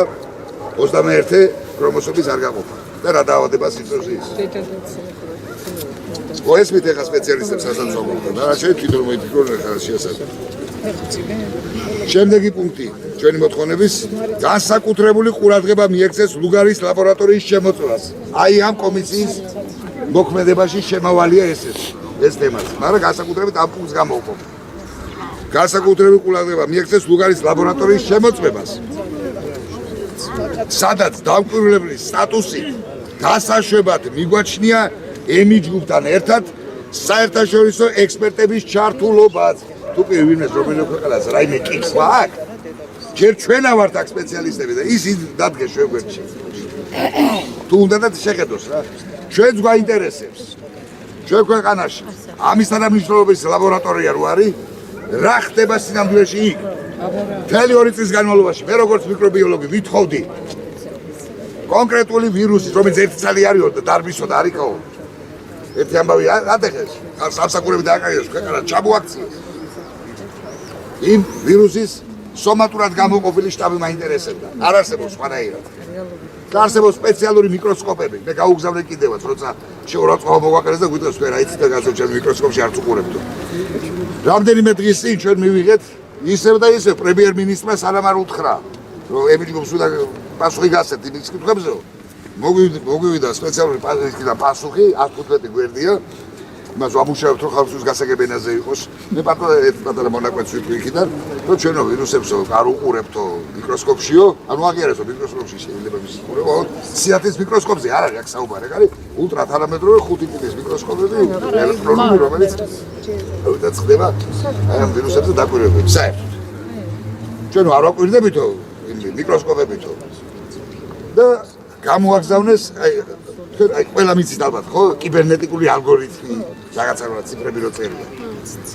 21 ქრომოსომის არ გაყოფა და რა დაავადებას იწვევს ის. ესმით ეხა სპეციალისტებს ასაცნობლად და რა შეიძლება თვითონ მოიფიქრონ ხარ შეასაბამო. შემდეგი პუნქტი ჩვენი მოთხოვნების განსაკუთრებული ყურადღება მიექცეს ლუგარის ლაბორატორიის შემოწმებას. აი ამ კომისიის მოქმედებაში შემავალია ეს თემაც, მაგრამ განსაკუთრებით ამ პუნქტს გამოვყო. განსაკუთრებული ყურადღება მიექცეს ლუგარის ლაბორატორიის შემოწმებას, სადაც დამკვირვებლის სტატუსი დასაშვებად მიგვაჩნია ემი ჯგუფთან ერთად საერთაშორისო ექსპერტების ჩართულობაც. თუ კი ვინმეს რომელიმე ქვეყანას რაიმე კითხვა აქვს, ჯერ ჩვენა ვართ აქ სპეციალისტები და ის დადგეს ჩვენ გვერდში. თუ უნდათ შეხედოს რა. ჩვენც გვაინტერესებს. ჩვენ ქვეყანაში ამის თანამშრომლობის ლაბორატორია რო არის, რა ხდება სინამდვილეში იქ? მთელი 2 წლის განმავლობაში მე როგორც მიკრობიოლოგი ვითხოვდი კონკრეტული ვირუსის, რომელიც ერთი წელი არისო და დარბისო და არიქაო. ერთი ამბავი ატეხეს, სამსახურები დააკარგეს, ქვეყანა ჩამოაქციეს. იმ ვირუსის სომატურად გამოყოფილი შტაბი მაინტერესებდა. არ არსებობს სხვანაირად. და არსებობს სპეციალური მიკროსკოპები. მე გაუგზავნე კიდევაც, როცა შეურაცხყოფა მოგვაკეთეს და გვიტყვეს თქვენ რა იცით და გასაჩენ მიკროსკოპში არ წუყურებდო. რამდენიმე დღის წინ ჩვენ მივიღეთ ისევ და ისევ პრემიერ-მინისტრმა სანამ არ უთხრა, რომ ემიჯგობს უნდა პასუხი გასცეთ იმის კითხვებზე. მოგვივიდა სპეციალური პასუხი 115 გვერდია. იმას ვამუშავებთ რომ ხალხის გასაგებენაზე იყოს. მე პატარა მონაკვეთს ვიტყვი იქიდან, რომ ჩვენო ვირუსებსო არ უყურებთო მიკროსკოპშიო, ანუ აღიარესო მიკროსკოპში შეიძლება ის უყურებო. სიათის მიკროსკოპზე არ არის აქ საუბარი, არის ულტრათანამედროვე 5 ტიპის მიკროსკოპები, ელექტრონული, რომელიც დაწყდება აი ამ ვირუსებზე დაკვირვებებს. საერთოდ ჩვენო არ ვაკვირდებითო მიკროსკოპებითო და გამოაგზავნეს აი ყველა მიცით ალბათ ხო კიბერნეტიკული ალგორითმი რაღაცა რა ციფრები რო წერია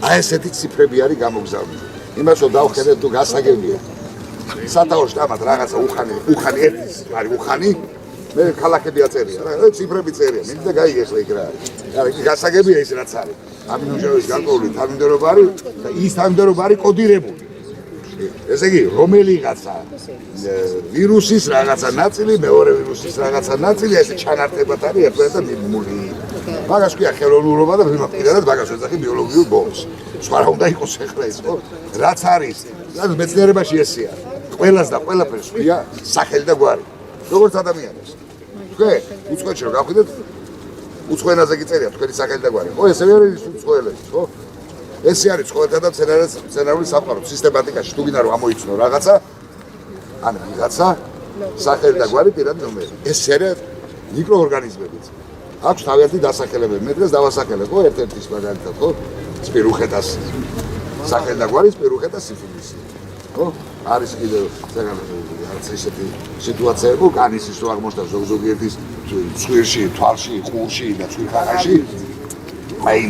აი ესეთი ციფრები არის გამოგზავნილი იმას რომ დავხედეთ თუ გასაგებია სათაო შტაბად რაღაცა უხანი ერთის არის უხანი მე ქალაქები აწერია რა ციფრები წერია მე და გაიგეს იქ რა არის გასაგებია ის რაც არის ამინომჟავების გარკვეული თანმიმდევრობა არის და ის თანმიმდევრობა არის კოდირებული ესე იგი რომელიღაცა ვირუსის რაღაცა ნაწილი მეორე ვირუსის რაღაცა ნაწილი ესე ჩანართებად არის ერთმანეთთან მიმული მაგას ქვია ხელოვნურობა და პირადად მაგას ვეძახი ბიოლოგიურ ბოლოს სხვა რა უნდა იყოს ახლა ის ხო რაც არის რაც მეცნიერებაში ესეა ყველას და ყველაფერს ქვია სახელი და გვარი როგორც ადამიანებს თქვენ უცხოეთში რომ გავხდეთ უცხოენაზე კი წერია თქვენი სახელი და გვარი ხო ესე არის უცხოელები ხო ესე არის ცხოველთა და მცენარეული სამყარო სისტემატიკაში თუ გინდა რომ ამოიცნო რაღაცა ან ვიღაცა სახელი და გვარი პირად ნომერი ეს არის მიკროორგანიზმებიც აქვს თავიანთი დასახელებები მე დღეს დავასახელებ ხო ერთ-ერთის მაგალითად ხო სპირუხეტას სახელი და გვარი სპირუხეტას სიფილისი ხო არის კიდევ რაღაც ესეთი სიტუაციები ხო კანის ის რო აღმოჩნდა ზოგიერთის ცხვირში თვალში ყურში და ცხვირხანაში აი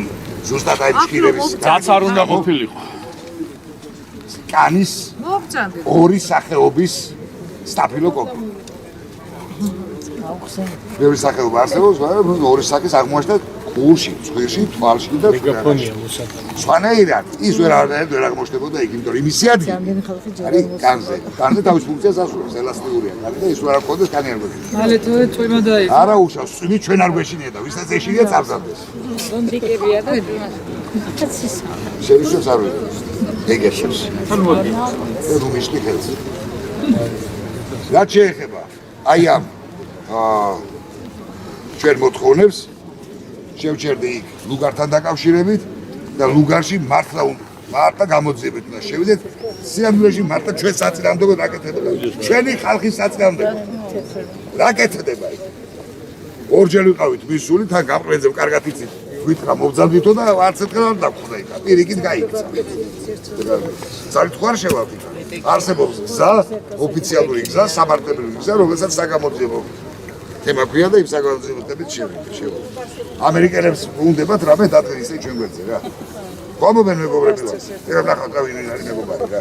ზუსტად აი ჩხირების რაც არ უნდა ყოფილიყო კანის ორი სახეობის სტაფილოკოკი ბევრი სახეობა არსებობს მაგრამ ორი სახის აღმოჩნდა ყურში ცხვირში თვალში და სხვანაირად ის ვერ აღმოჩნდებოდა იქ იმიტომ რომ იმისი ადგილი არის კანზე თავის ფუნქციას ასრულებს ელასტიურია კანი და ის ვერ აღქონდეს კანი არ გვეშინია მალე თუ წვიმა დაი არა უშავს წვიმი ჩვენ არ გვეშინია და ვისაც ეშინია წარზამდეს დიკებია და შევიშოს არ ვიყავს ეგერშებს ნუ მიშკი ხელს რა შეეხება აი ამ ჩვენ მოთხოვნებს შევჩერდი იქ ლუგართან დაკავშირებით და ლუგარში მართლა გამოძიებით და შევიდეთ სიამბლეში მართლა ჩვენ საწინააღმდეგო რაკეთებდა ჩვენი ხალხის საწინააღმდეგო რაკეთდება იქ ორჯერ ვიყავით მისული თან გამყრენზე კარგად იცით ვითხრა მოვძალდითო და არც ერთხელ არ დაგხვდა იქ პირიქით გაიქცა ძალით ხო არ შევალთ იქ არსებობს გზა ოფიციალური გზა სამართლებრივი გზა რომელსაც საგამოძიებო თემა ქვია და იმ საგამოძიებებით შევა ამერიკელებს უნდებათ რამე დადგენ ისე ჩვენ გვერდზე რა ხომობენ მეგობრები რა ნახავთ რა ვინ არის მეგობარი რა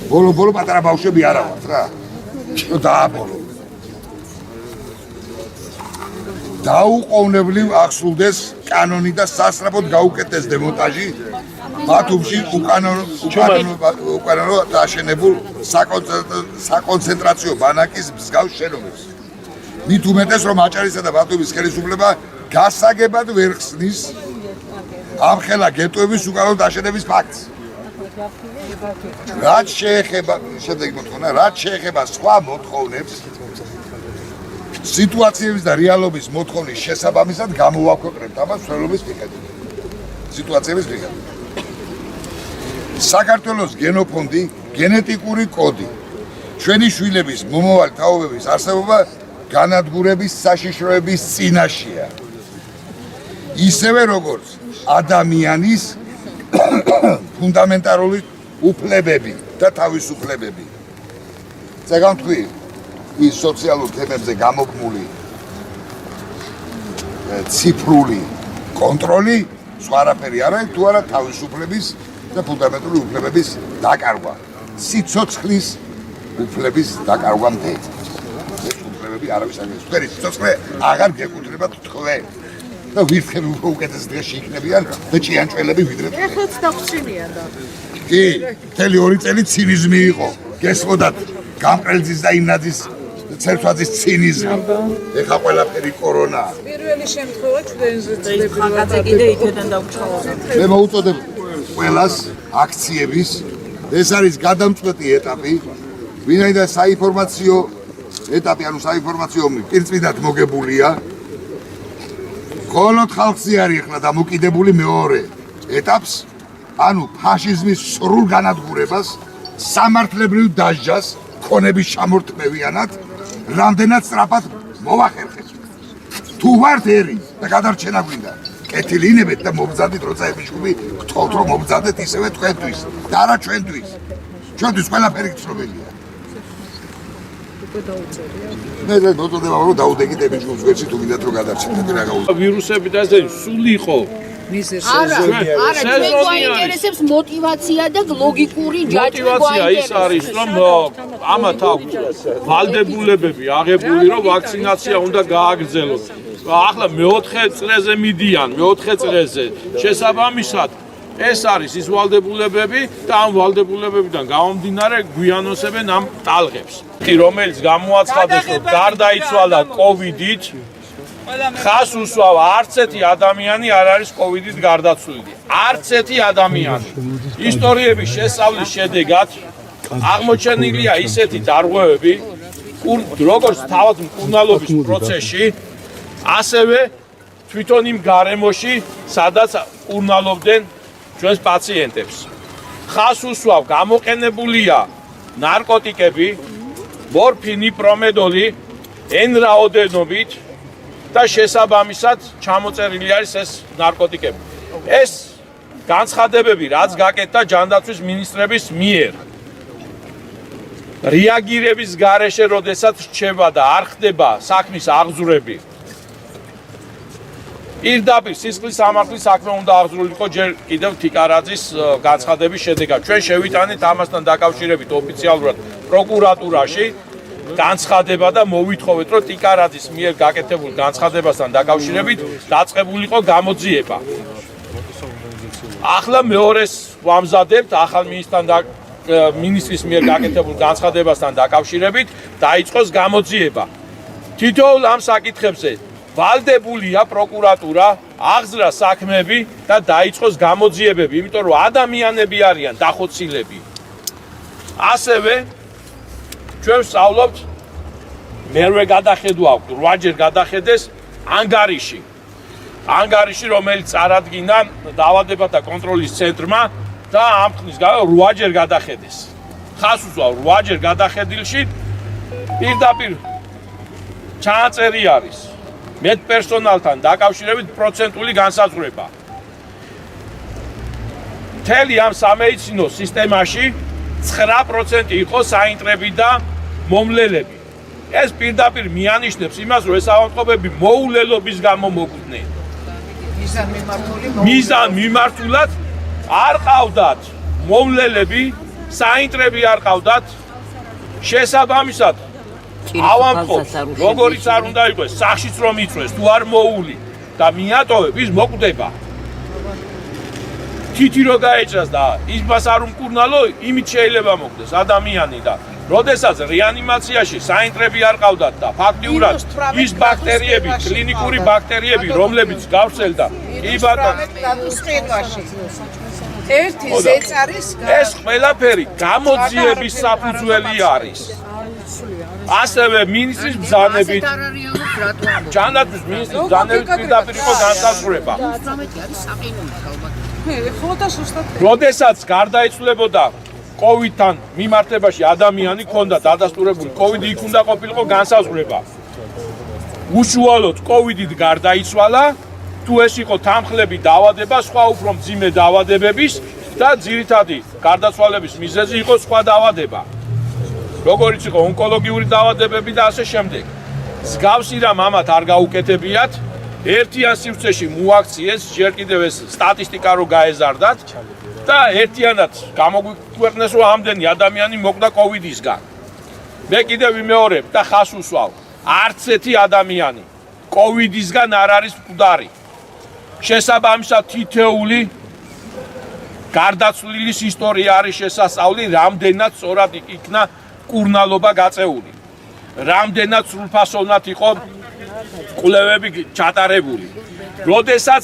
ბოლო პატარა ბავშვები არა ვართ რა დააბოლო დაუყოვნებლივ ახსულდეს კანონი და სასწრაფოდ გაუკეთეს დემონტაჟი ბათუმში უკანონო დაშენებულ საკონცენტრაციო ბანაკის მსგავს შენობებს. მით უმეტეს რომ აჭარისა და ბათუმის ხელისუფლება გასაგებად ვერ ხსნის ამხელა გეტოების უკანონო დაშენების ფაქტს. რაც შეეხება შემდეგი მოთხოვნა, რაც შეეხება სხვა მოთხოვნებს სიტუაციების და რეალობის მოთხოვნის შესაბამისად გამოვაქვეყნებთ ამას მსვლელობის მიხედვით. სიტუაციების მიხედვით. საქართველოს გენოფონდი, გენეტიკური კოდი, ჩვენი შვილების მომავალი თაობების არსებობა განადგურების საშიშროების წინაშეა. ისევე როგორც ადამიანის ფუნდამენტალური უფლებები და თავისუფლებები. წეგან თქვი ის სოციალურ თემებზე გამოგმული ციფრული კონტროლი სხვა არაფერი არა, თუ არა თავისუფლების და ფუნდამენტური უფლებების დაკარგვა. სიცოცხლის უფლების დაკარგვა მთელი. ეს უფლებები არავის არ გესწრებს. თქვენი სიცოცხლე აღარ გეკუთვნებათ თქვენ. და ვირთხები უფრო უკეთეს დღეში იქნებიან და ჭიანჭველები ვიდრე თქვენ. ეხლაც დაგწინიან და კი, მთელი 2 წელი ცინიზმი იყო. გესმოდათ გამყრელძის და იმნაძის ცერცვაძის ცინიზმი. ეხა ყველაფერი კორონაა. პირველი შემთხვევა ჩვენზე ეს ხაკაძე კიდე იქიდან დაუჩაოდა. მე მოუწოდებ ყველას აქციების ეს არის გადამწყვეტი ეტაპი ვინაიდან საინფორმაციო ეტაპი ანუ საინფორმაციო ომი პირწმინდად მოგებულია მხოლოდ ხალხზე არის ახლა დამოკიდებული მეორე ეტაპს ანუ ფაშიზმის სრულ განადგურებას სამართლებრივ დასჯას ქონების ჩამორთმევიანად რამდენად სწრაფად მოვახერხეთ თუ ვართ ერი და გადარჩენა გვინდა კეთილინებეთ და მობრძანდით როცა ებიჭუბი გთხოვთ რომ მობრძანდეთ ისევე თქვენთვის და არა ჩვენთვის ჩვენთვის ყველაფერი გწნობელია მე მოწოდება რომ დაუდეგით ებიჭუბს ვერცი თუ გინდათ რომ გადარჩენთ რა გაუძლო ვირუსები და ესე სულ იყო არა, ჩვენ გვაინტერესებს мотиваცია და ლოგიკური ჯაჭვი мотиваცია ის არის რომ ამათ აქვს ვალდებულებები აღებული რომ ვაქცინაცია უნდა გააგრძელოს ახლა მე-4 წრეზე მიდიან მე-4 წრეზე შესაბამისად ეს არის ის ვალდებულებები და ამ ვალდებულებებიდან გამომდინარე გვიანოსებენ ამ ტალღებს რომელიც გამოაცხადეს რომ გარდაიცვალა კოვიდით ხას უსვავ არც ერთი ადამიანი არ არის კოვიდით გარდაცვლილი არც ერთი ადამიანი ისტორიების შესწავლის შედეგად აღმოჩენილია ისეთი დარღვევები როგორც თავად მკურნალობის პროცესში ასევე თვითონ იმ გარემოში სადაც მკურნალობდნენ ჩვენს პაციენტებს ხას უსვავ გამოყენებულია ნარკოტიკები მორფინი პრომედოლი n რაოდენობით და შესაბამისად ჩამოწერილი არის ეს ნარკოტიკები. ეს განცხადებები რაც გაკეთდა ჯანდაცვის მინისტრების მიერ. რეაგირების გარეშე როდესაც რჩება და არ ხდება საქმის აღძვრები. პირდაპირ სისხლის სამართლის საქმე უნდა აღძრულიყო ჯერ კიდევ თიკარაძის განცხადების შედეგად. ჩვენ შევიტანეთ ამასთან დაკავშირებით ოფიციალურად პროკურატურაში განცხადება და მოვითხოვეთ რომ ტიკარაძის მიერ გაკეთებულ განცხადებასთან დაკავშირებით დაწყებულიყო გამოძიება. ახლა მეორეს ვამზადებთ ახალ მინისტრის მიერ გაკეთებულ განცხადებასთან დაკავშირებით დაიწყოს გამოძიება. თითოეულ ამ საკითხებზე ვალდებულია პროკურატურა აღზრა საქმეები და დაიწყოს გამოძიებები, იმიტომ რომ ადამიანები არიან დახოცილები. ასევე ჩვენ ვსწავლობთ მერვე გადახედვა აქვს 8ჯერ გადახედეს ანგარიში. ანგარიში რომელიც წარადგინა დაავადებათა კონტროლის ცენტრმა და ამ ხნის განმავლობაში 8ჯერ გადახედეს. ხას უსვავ 8ჯერ გადახედილში პირდაპირ ჩააწერი არის მედპერსონალთან დაკავშირებით პროცენტული განსაზღვრება. მთელი ამ სამედიცინო სისტემაში 9% იყო საინტრები და მომლელები. ეს პირდაპირ მიანიშნებს იმას, რომ ეს ავადმყოფები მოულელობის გამო მოგვიდნენ. მიზან მიმართულად არ ყავდათ მომლელები, საინტრები არ ყავდათ. შესაბამისად ავადმყოფს როგორიც არ უნდა იყოს, სახშიც რომ იწვეს, თუ არ მოული და მიატოვებ, ის მოკვდება. თითი რო გაეჭრას და იმას არ უმკურნალო, იმით შეიძლება მოკვდეს ადამიანი და როდესაც რეანიმაციაში საინტრები არ ყავდათ და ფაქტიურად ის ბაქტერიები, კლინიკური ბაქტერიები, რომლებიც გავრცელდა, კი ბატონო, ერთი ზეწარის ეს ყველაფერი გამოძიების საფუძველი არის. ასევე მინისტრის ბრძანებით, ჯანდაცვის მინისტრის ბრძანებით პირდაპირ იყო განსაზღვრება. როდესაც გარდაიცვლებოდა კოვიდთან მიმართებაში ადამიანი ქონდა დადასტურებული კოვიდი იქ უნდა ყოფილიყო განსაზღვრება. უშუალოდ კოვიდით გარდაიცვალა, თუ ეს იყო თანხლები დაავადება, სხვა უფრო მძიმე დაავადებების და ძირითადი გარდაცვალების მიზეზი იყო სხვა დაავადება. როგორიც იყო ონკოლოგიური დაავადებები და ასე შემდეგ. მსგავსი რამ ამათ არ გაუკეთებიათ, ერთიან სივრცეში მოაქციეს, ჯერ კიდევ ეს სტატისტიკა რო გაეზარდათ და ერთიანად გამოგვიქვეყნეს, რომ ამდენი ადამიანი მოკდა კოვიდისგან. მე კიდევ ვიმეორებ და ხას უსვავ, არც ერთი ადამიანი კოვიდისგან არ არის მკვდარი. შესაბამისად თითეული გარდაცვლილის ისტორია არის შესასწავლი, რამდენად სწორად იქნა კურნალობა გაწეული. რამდენად სრულფასოვნად იყო კვლევები ჩატარებული. როდესაც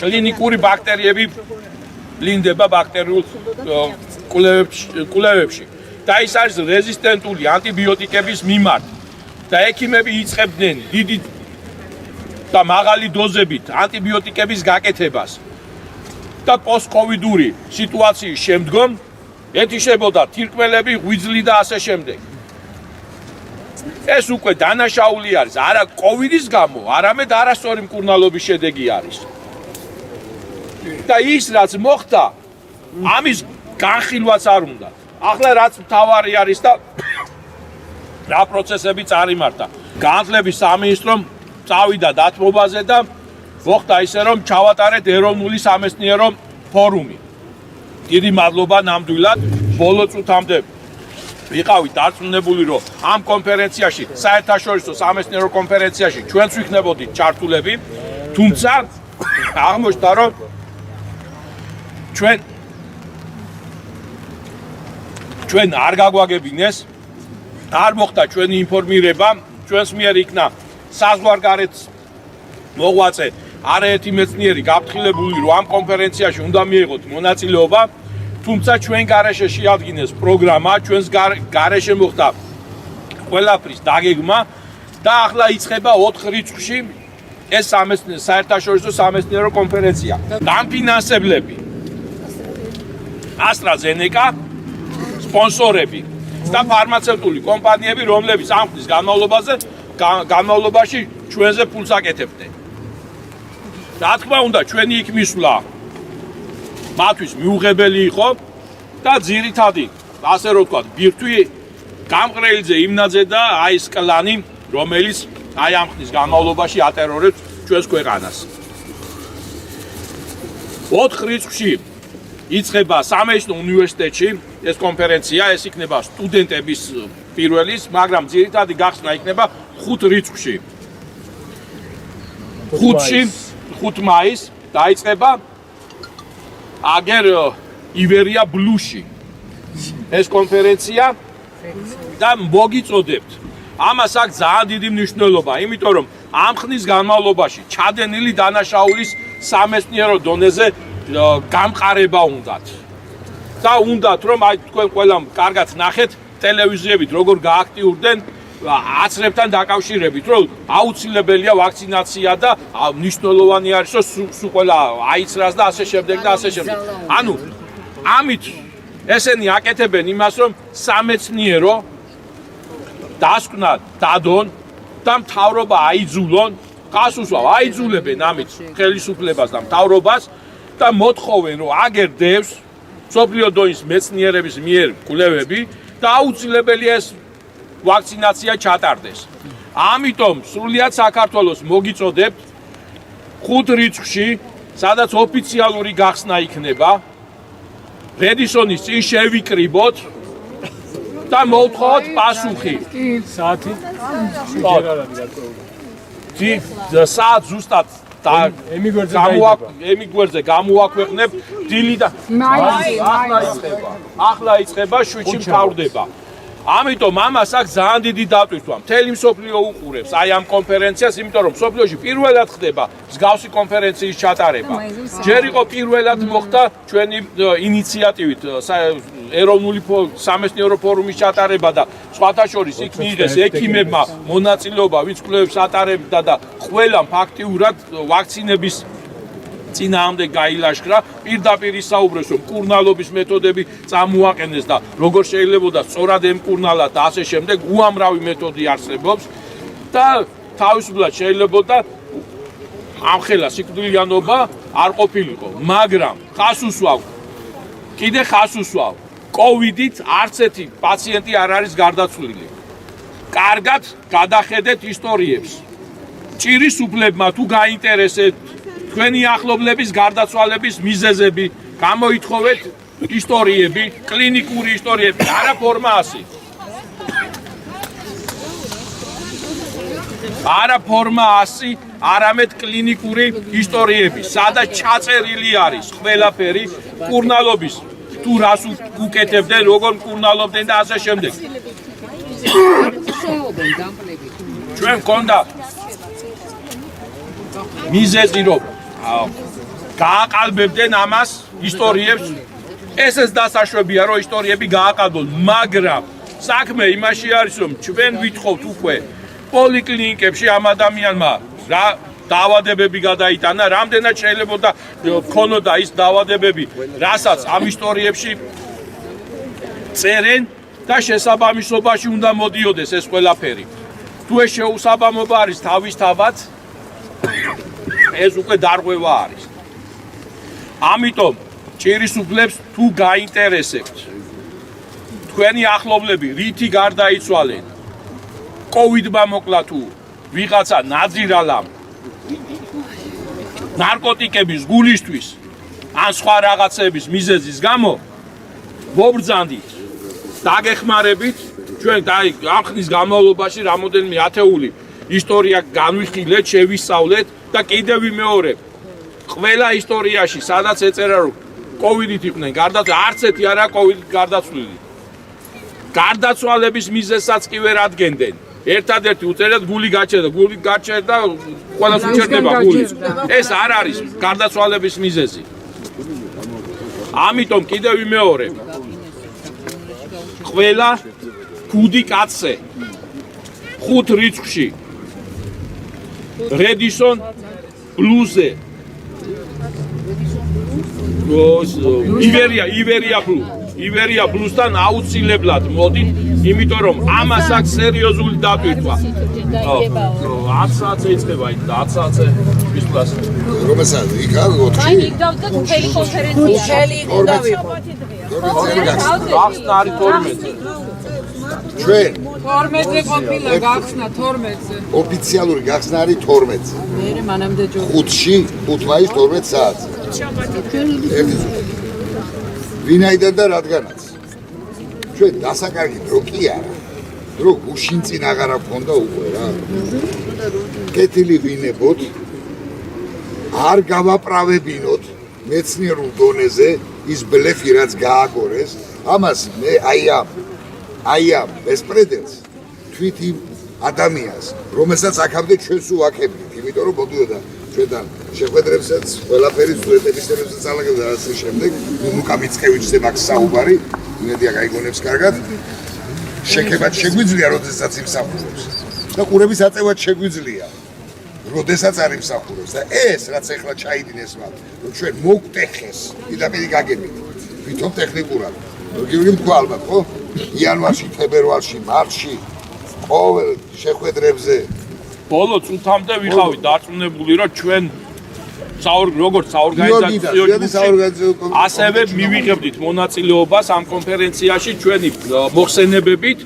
კლინიკური ბაქტერიები ვლინდება ბაქტერიულ კვლევებში და ის არის რეზისტენტული ანტიბიოტიკების მიმართ და ექიმები იწყებდნენ დიდი და მაღალი დოზებით ანტიბიოტიკების გაკეთებას და პოსტკოვიდური სიტუაციის შემდგომ ეთიშებოდა თირკმელები, ღვიძლი და ასე შემდეგ. ეს უკვე დანაშაული არის, არა კოვიდის გამო, არამედ არასწორი მკურნალობის შედეგი არის. და ის რაც მოხდა, ამის განხილვაც არ უნდა. ახლა რაც მთავარი არის და რა პროცესები წარიმართა. განათლების სამინისტრომ წავიდა დათმობაზე და მოხდა ისე, რომ ჩავატარეთ ეროვნული სამეცნიერო ფორუმი. დიდი მადლობა ნამდვილად ბოლო წუთამდე ვიყავით დარწმუნებული, რომ ამ კონფერენციაში, საერთაშორისო სამეცნიერო კონფერენციაში ჩვენც ვიქნებოდით ჩართულები, თუმცა აღმოჩნდა, რომ ჩვენ არ გაგვაგებინეს, არ მოხდა ჩვენი ინფორმირება, ჩვენს მიერ იქნა საზღვარგარეთ მოღვაწე არაერთი მეცნიერი გაფრთხილებული, რომ ამ კონფერენციაში უნდა მიიღოთ მონაწილეობა, თუმცა ჩვენ გარეშე შეადგინეს პროგრამა, ჩვენს გარეშე მოხდა ყველაფრის დაგეგმა და ახლა იწყება 4 რიცხვში ეს საერთაშორისო სამეცნიერო კონფერენცია. დამფინანსებლები AstraZeneca, სპონსორები და ფარმაცევტული კომპანიები, რომლებიც ამ ხნის განმავლობაში ჩვენზე ფულს აკეთებდნენ. რა თქმა უნდა, ჩვენი იქ მისვლა მათთვის მიუღებელი იყო და ძირითადი, ასე რომ ვთქვათ, ბირთვი გამყრელიძე იმნაძე და აი ეს კლანი, რომელიც აი ამ ხნის განმავლობაში ატერორებს ჩვენს ქვეყანას. 4 რიცხვში იწყება სამეცნიერო უნივერსიტეტში ეს კონფერენცია, ეს იქნება სტუდენტების პირველის, მაგრამ ძირითადი გახსნა იქნება 5 რიცხვში. 5 მაისს დაიწყება აგერ ივერია ბლუში ეს კონფერენცია და მოგიწოდებთ. ამას აქვს ძალიან დიდი მნიშვნელობა, იმიტომ რომ ამ ხნის განმავლობაში ჩადენილი დანაშაულის სამეცნიერო დონეზე გამყარება უნდათ. და უნდათ, რომ აი თქვენ ყველამ კარგად ნახეთ ტელევიზიებით როგორ გააქტიურდნენ აცრებთან დაკავშირებით, რომ აუცილებელია ვაქცინაცია და მნიშვნელოვანი არის, რომ სულ ყველა აიცრას და ასე შემდეგ და ასე შემდეგ. ანუ ამით ესენი აკეთებენ იმას, რომ სამეცნიერო დასკვნა დადონ და მთავრობა აიძულონ, ხას უსვავ, აიძულებენ ამით ხელისუფლებას და მთავრობას და მოთხოვენ, რომ აგერდევს მსოფლიო დონის მეცნიერების მიერ კვლევები და აუცილებელია ეს ვაქცინაცია ჩატარდეს. ამიტომ სრულიად საქართველოს მოგიწოდებთ 5 რიცხვში, სადაც ოფიციალური გახსნა იქნება, რედისონის წინ შევიკრიბოთ და მოვთხოვოთ პასუხი. საათი? საათ ზუსტად ემიგვერზე გამოაქვეყნებ დილი და ახლა იწყება, შვიდში მთავრდება. ამიტომ ამას აქვს ძალიან დიდი დატვირთვა. მთელი მსოფლიო უყურებს აი ამ კონფერენციას, იმიტომ რომ მსოფლიოში პირველად ხდება მსგავსი კონფერენციის ჩატარება. ჯერ იყო პირველად მოხდა ჩვენი ინიციატივით ეროვნული სამეცნიერო ფორუმის ჩატარება და სხვათა შორის იქ მიიღეს ექიმებმა მონაწილეობა, ვინც კვლევებს ატარებდა და ყველამ ფაქტიურად ვაქცინების წინააღმდეგ გაილაშქრა, პირდაპირ ისაუბრეს, რომ მკურნალობის მეთოდები წამოაყენეს და როგორ შეიძლება სწორად ემკურნალათ და ასე შემდეგ, უამრავი მეთოდი არსებობს და თავისუფლად შეიძლება ამხელა სიკვდილიანობა არ ყოფილიყო, მაგრამ ხას უსვავ, კიდე ხას უსვავ, კოვიდით არც ერთი პაციენტი არ არის გარდაცვლილი. კარგად გადახედეთ ისტორიებს. ჭირის უფლებმა თუ გაინტერესებთ თქვენი ახლობლების გარდაცვალების მიზეზები, გამოითხოვეთ ისტორიები, კლინიკური ისტორიები, არა ფორმა 100. არა ფორმა 100, არამედ კლინიკური ისტორიები, სადაც ჩაწერილი არის ყველაფერი, მკურნალობის თუ რას უკეთებდნენ, როგორ მკურნალობდნენ და ასე შემდეგ. ჩვენ გქონდა მიზეზი რომ გააყალბებდნენ ამას ისტორიებს, ესეც დასაშვებია რომ ისტორიები გააყალბონ, მაგრამ საქმე იმაში არის რომ ჩვენ ვითხოვთ უკვე პოლიკლინიკებში ამ ადამიანმა რა დაავადებები გადაიტანა, რამდენად შეიძლება ქონოდა ის დაავადებები, რასაც ამ ისტორიებში წერენ და შესაბამისობაში უნდა მოდიოდეს ეს ყველაფერი. თუ ეს შეუსაბამობა არის თავისთავად, ეს უკვე დარღვევა არის. ამიტომ ჭირის უფლებს თუ გაინტერესებთ თქვენი ახლობლები რითი გარდაიცვალენ, კოვიდმა მოკლა თუ ვიღაცა ნაძირალამ ნარკოტიკების გულისთვის ან სხვა რაღაცების მიზეზის გამო მობრძანდით, დაგეხმარებით, ჩვენ ამ ხნის განმავლობაში რამოდენიმე ათეული ისტორია განვიხილეთ, შევისწავლეთ და კიდევ ვიმეორებ. ყველა ისტორიაში, სადაც ეწერა რომ კოვიდით იყვნენ გარდაცვლილი, არც ერთი არა კოვიდით გარდაცვლილი. გარდაცვალების მიზეზსაც კი ვერ ადგენდნენ. ერთადერთი უწერეთ გული გაჩერდა, გული გაჩერდა, ყველას უჩერდება გული. ეს არ არის გარდაცვალების მიზეზი. ამიტომ კიდევ ვიმეორებ. ყველა ქუდი კაცზე 5 რიცხვში რედისონ ბლუზე ივერია ბლუსთან აუცილებლად მოდით, იმიტომ რომ ამას აქვს სერიოზული დატვირთვა. 10 საათზე იწყება იქ და 10 საათზე ვისვლას. რომელსაც იქ არის 4-ში? აი, ნიგდავთ და თელი კონფერენცია. ხელი უნდა ვიყო. ახსნა არის 12-ზე. ჩვენ 12-ზე ყოფილა გახსნა 12-ზე. ოფიციალური გახსნა არის 12-ზე. მე მანამდე ჯო 5-ში, 5 მაისს 12 საათზე. ვინაიდან და რადგანაც ჩვენ დასაკარგი დრო კი არა, დრო გუშინ წინ აღარა გქონდა უკვე რა. კეთილი ვინებოთ, არ გავაправებინოთ მეცნიერულ დონეზე ის ბლეფი რაც გააგორეს, ამას მე აი ამ ბესპრედელს თვით იმ ადამიანს, რომელსაც აქამდე ჩვენს უაქებდით, იმიტომ რომ მოდიოდა ჩვენთან შეხვედრებსაც, ყველაფერი სტუდენტებისთვისაც ალაგებდა და ასე შემდეგ. ლუკა მიცკევიჩზე მაქვს საუბარი, იმედია გაიგონებს კარგად. შექებად შეგვიძლია, როდესაც იმსახურებს. და ყურების აწევად შეგვიძლია, როდესაც არ იმსახურებს. და ეს რაც ახლა ჩაიდინეს მათ, რომ ჩვენ მოგტეხეს, პირდაპირ გაგებით, ვითომ ტექნიკურად. გიორგი თქვა ალბათ, ხო? იანვარში, თებერვალში, მარტში ყოველ შეხვედრებზე ბოლო წუთამდე ვიყავით დარწმუნებული, რომ ჩვენ როგორც საორგანიზაციო ასევე მივიღებდით მონაწილეობას ამ კონფერენციაში ჩვენი მოხსენებებით,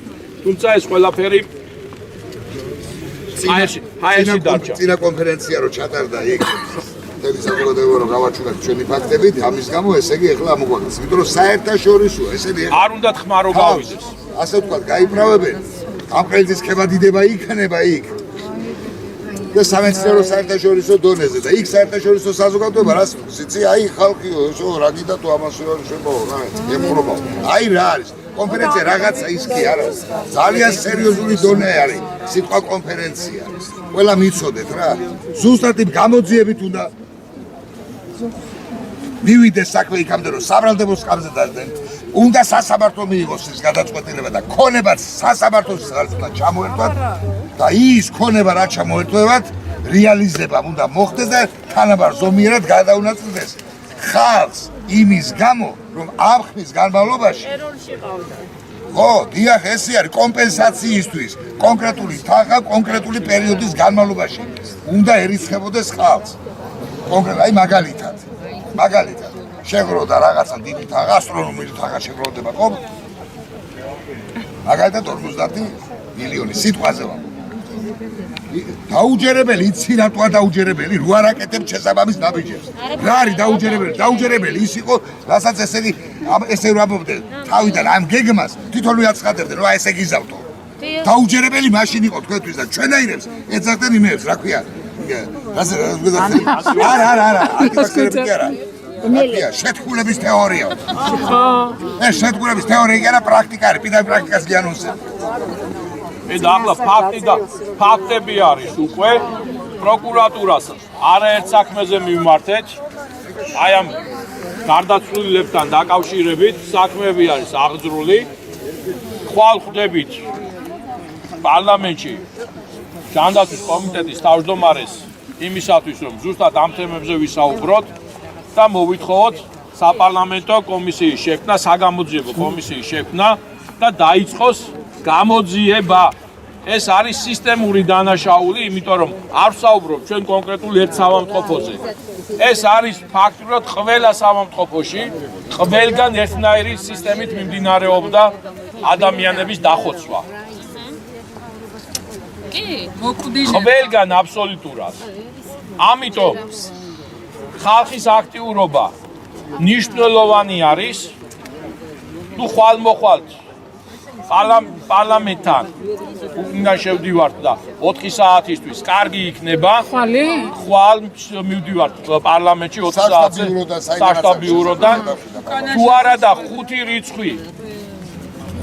თუმცა ეს ყველაფერი ჰაერში დარჩა. წინა კონფერენცია რო ჩატარდა იქ თემის საზოგადოება რო გავაჩუქეთ ჩვენი ფაქტებით, ამის გამო ესე იგი ახლა ამოგვაქცევთ, იმიტომ რომ საერთაშორისოა, ესენი არ უნდა თქმა რო გავიდეს. ასე ვთქვათ, გაიправებენ. ამ პრეზიდენტის ქებადიდება იქნება იქ. და სამეცნიერო საერთაშორისო დონეზე და იქ საერთაშორისო საზოგადოება რას იცი, აი ხალხიო, ესო რა გიდა თუ ამას რა შემოვა, რა ემხრობა. აი რა არის? კონფერენცია რაღაცა ის კი არა. ძალიან სერიოზული დონე არის სიტყვა კონფერენცია. ყველა მიცოდეთ რა. ზუსტად იმ გამოძიებით უნდა მივიდეს საქმე იქამდე რომ საბრალდებო სკამზე დაძდნენ. უნდა სასამართლო მიიღოს ის გადაწყვეტილება და ქონებაც სასამართლოს უნდა ჩამოერთვათ და ის ქონება რაც ჩამოერთვათ რეალიზება უნდა მოხდეს და თანაბარ ზომიერად გადაუნაწილდეს ხალხს იმის გამო რომ ამ ხნის განმავლობაში ხო, დიახ, ესე არის კომპენსაციისთვის კონკრეტული თანხა კონკრეტული პერიოდის განმავლობაში უნდა ერიცხებოდეს ხალხს. კონკრეტულად, აი მაგალითად შეგროდა რაღაცა დიდი თაღ, ასტრონომიული თაღა შეგროვდება ხო? მაგალითად 50 მილიონი სიტყვაზე ვამბობ. დაუჯერებელი, იცი რატოა დაუჯერებელი, რო არ აკეთებ შესაბამის ნაბიჯებს. რა არის დაუჯერებელი? დაუჯერებელი ის იყო, რასაც ესე ვამბობდნენ, თავიდან ამ გეგმას თვითონ ვიაცხადებდნენ, რომ ესე გიზავთო. დაუჯერებელი მაშინ იყო თქვენთვის და ჩვენაირებს ეძახდნენ იმებს, რა ქვია? არა, антибактерები კი არა. ნელია შეთქმულების თეორია. ეს შეთქმულების თეორია კი არა, პრაქტიკა არის, პირდაპირ პრაქტიკას გიანონსებ. და ახლა ფაქტები არის უკვე პროკურატურას არაერთ საქმეზე მივმართეთ. აი ამ გარდაცვლილებთან დაკავშირებით საქმეები არის აღძრული. ხვალ ხვდებით პარლამენტში ჯანდაცვის კომიტეტის თავმჯდომარეს იმისათვის, რომ ზუსტად ამ თემებზე ვისაუბროთ და მოვითხოვოთ საპარლამენტო კომისიის შექმნა, საგამოძიებო კომისიის შექმნა და დაიწყოს გამოძიება. ეს არის სისტემური დანაშაული, იმიტომ რომ არ ვსაუბრობ ჩვენ კონკრეტულ ერთ სამამტყოფოზე. ეს არის ფაქტურად ყველა სამამტყოფოში, ყველგან ერთნაირი სისტემით მიმდინარეობდა ადამიანების დახოცვა. ყველგან აბსოლუტურად. ამიტომ ხალხის აქტიურობა მნიშვნელოვანი არის. თუ ხვალ-მოხვალ პარლამენტთან უკან შევდივართ და 4 საათისთვის კარგი იქნება. ხვალ მივდივართ პარლამენტში 4 საათზე საშტაბიუროდან. თუ არა და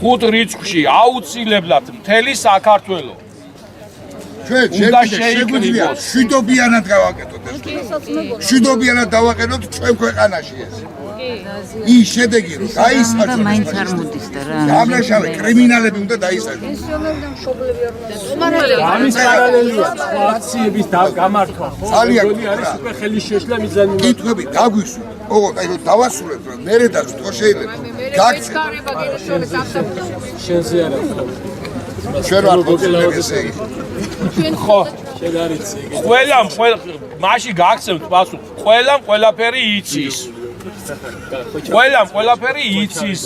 5 რიცხვში აუცილებლად მთელი საქართველო ჩვენ შეგვიძლია შვიდობიანად გავაკეთოთ ეს. შვიდობიანად დავაყენოთ ჩვენ ქვეყანაში ეს. ის შედეგი რომ დაისაჯოს მაინც არ მოდის და რა. დამნაშავე კრიმინალები უნდა დაისაჯოს. ამის პარალელია აქციების გამართვა. ძალიან არის უკვე ხელის შეშლა მიზანი. კითხვები დაგვისვით. ოღონდ აი რომ დავასრულებთ რომ მერე დაგს თქო შეიძლება. გაგცეთ. შენზე არა ხო. ჩვენ არ გვგელავთ ესე იგი. ხო, შენ არ იცი. ყველამ მაშინ გაგცემთ პასუხი. ყველამ ყველაფერი იცის. ყველამ ყველაფერი იცის.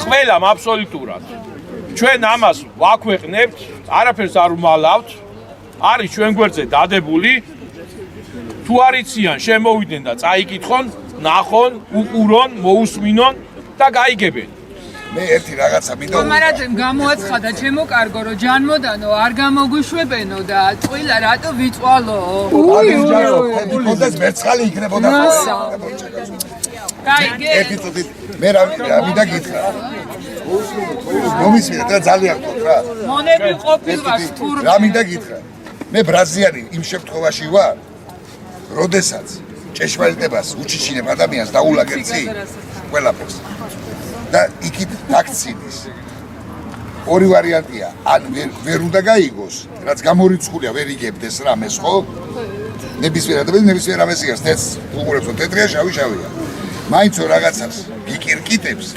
ყველამ აბსოლუტურად. ჩვენ ამას ვაქვეყნებთ, არაფერს არ ვმალავთ. არის ჩვენ გვერდზე დადებული. თუ არ იციან, შემოვიდნენ და წაიკითხონ, ნახონ, უყურონ, მოусმინონ და გაიგებენ. მე ერთი რაღაცა მინდა მარადემ გამოაცხადა ჩემო კარგო რომ ჯანმოდანო არ გამოგვიშვებენო და წვილა რატო ვიწვალო. კონდეს მერცხალი იქნებოდა. გაიგე. ერთი წუთით მე რა მინდა გითხრა. მომისმინეთ რა ძალიან გქონთ რა. მონები ყოფილვარ თურმე. რა მინდა გითხრა. მე ბრაზილიანი იმ შემთხვევაში ვარ, როდესაც ჭეშმარიტებას უჩიჩინებ ადამიანს და ულაგერცი ყველაფერს. და იქით დაქცინის. ორი ვარიანტია, ან ვერ უნდა გაიგოს, რაც გამორიცხულია, ვერ იგებდეს რამეს, ხო? ნებისმიერ ადამიანს ნებისმიერ რამეს იგებს, თეთრს უყურებს, თეთრია, შავია. მაინც რაღაცას გიკირკიტებს,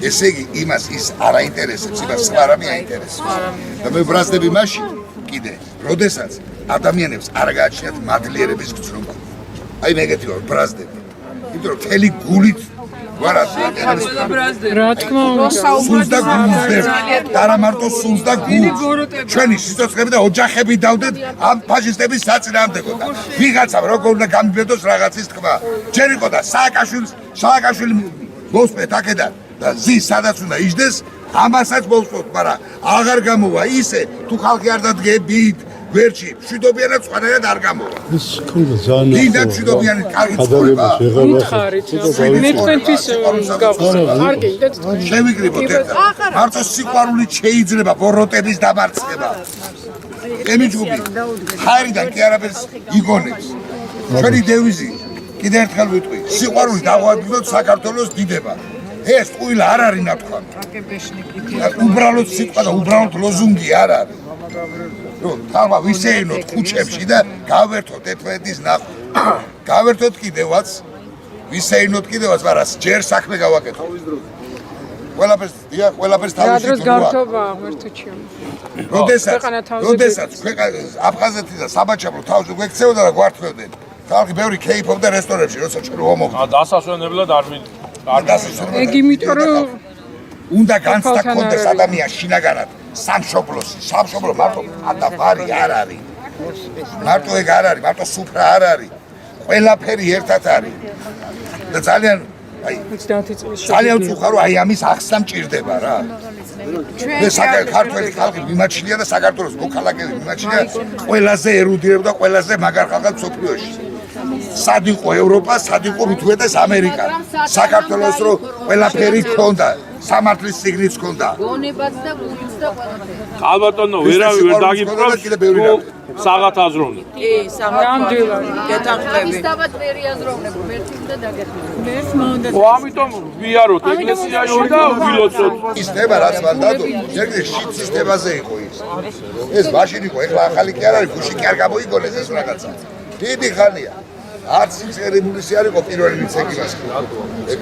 ესე იგი იმას ის არ აინტერესებს, იმას სხვა რამე აინტერესებს. და მე ბრაზდები მაშინ კიდე, როდესაც ადამიანებს არ გააჩნიათ მადლიერების გრძნობა. აი მეგეთი ვარ ბრაზდები. იმიტომ რომ მთელი გულით ვარა რა თქმა უნდა სულს და გულს და რა მარტო სულს და გულს ჩვენი სიცოცხლები და ოჯახები დავდეთ ამ ფაშისტების საწინააღმდეგო და ვიღაცამ როგორ უნდა გამიბედოს რაღაცის თქმა ჯერ იყო და სააკაშვილი მოსწეთ აქედან და ზის სადაც უნდა იჯდეს ამასაც მოსწოთ მაგრამ აღარ გამოვა ისე თუ ხალხი არ დადგებით ვერჩი მშვიდობიანად სხვანაირად არ გამოვა. ის კონდა ძალიან დიდად მშვიდობიანი კარგი ცხოვრება. მითხარით მე თქვენთვის კარგი და შევიკრიბოთ ერთად. მარტო სიყვარულით შეიძლება ბოროტების დამარცხება. ემიჯუბი ხარიდან კი არაფერს იგონებს. ჩვენი დევიზი კიდე ერთხელ ვიტყვი. სიყვარულით აღვადგინოთ საქართველოს დიდება. ეს ყვილა არ არის ნათქვამი. უბრალოდ სიტყვა და უბრალოდ ლოზუნგი არ არის. რომ თავა ვისეინოთ ქუჩებში და გავერთოთ ერთმანეთის ნახვა. გავერთოთ კიდევაც, ვისეინოთ კიდევაც, მაგრამ ჯერ საქმე გავაკეთოთ. ყველაფერს თავისი გართობა ღმერთოჩიო. როდესაც აფხაზეთი და საბაჩაბლო თავში გვექცეოდა და გვართმევდნენ. ხალხი ბევრი კეიფობდა რესტორნებში, როცა ჩვენ ვამოვიდა. დასასვენებლად არ ეგ იმიტომ რომ უნდა განცდა კონდეს ადამიანს შინაგანად სამშობლოსი, სამშობლო მარტო ატაფარი არ არის. მარტო ეგ არ არის, მარტო სუფრა არ არის. ყველაფერი ერთად არის. და ძალიან ძალიან უხარო რომ აი ამის ახსნა მჭირდება რა. საქართველოს ხალხი მიმაჩნია და საქართველოს მოქალაქეები მიმაჩნია ყველაზე ერუდირებ და ყველაზე მაგარ ხალხად მსოფლიოში. სად იყო ევროპა, სად იყო მithuetes ამერიკა. საქართველოს რო ყველაფერი ქონდა, სამართლის სიგნიც ქონდა. გონებაც და გულიც და ყველაფერი. ალბათონო ვერავი ვერ დაგიბრუნებს საღათ აზროვნებ. კი, სამართლად გეთანხმები. ისთავად ვერ იაზროვნებ, მერტი უნდა დაგეთმო. ეს მომდა ამიტომ ვიაროთ ეკლესიაში და ვილოცოთ. სისტემა რაც მან დადო, ზოგადად შით სისტემაზე იყო ის. ეს მაშინ იყო, ეხლა ახალი კი არ არის, გუში კი არ გამოიგონეს ეს რაღაცა. დიდი ხანია. არც წერიმულისი არ იყო პირველი ვიცეკივას. ეგ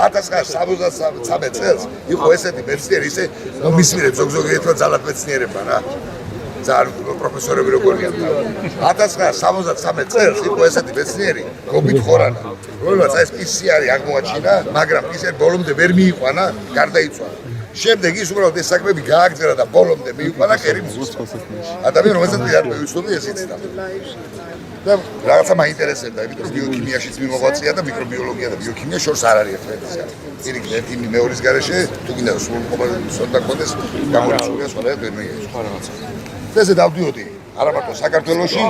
1973 წელს იყო ესეთი მეცნიერი, ისე მომისმირებს ზოგადად ძალად მეცნიერებმა რა. ძალიან პროფესორები როგორია. 1973 წელს იყო ესეთი მეცნიერი, გობით ხორანა. რომელსაც ეს PCR აღმოაჩინა, მაგრამ PCR ბოლომდე ვერ მიიყვანა, გარდაიცვალა. შემდეგ ის უბრალოდ ეს საქმეები გააგრძელა და ბოლომდე მიიყვანა კერიმუს. ადამიანი რომელსაც პირად მივიცნობდი ეს იცოდა. და რაღაცა მაინტერესებდა, იმიტომ ბიოქიმიაშიც მიმოღვაწია და მიკრობიოლოგია და ბიოქიმია შორს არ არის ერთმანეთისგან. პირიქით ერთი მეორის გარეშე თუ გინდა სრულყოფილად კონდეს გამორჩულია სხვა ვერ მიიღებს. ესე დავდიოდი არა მარტო საქართველოში,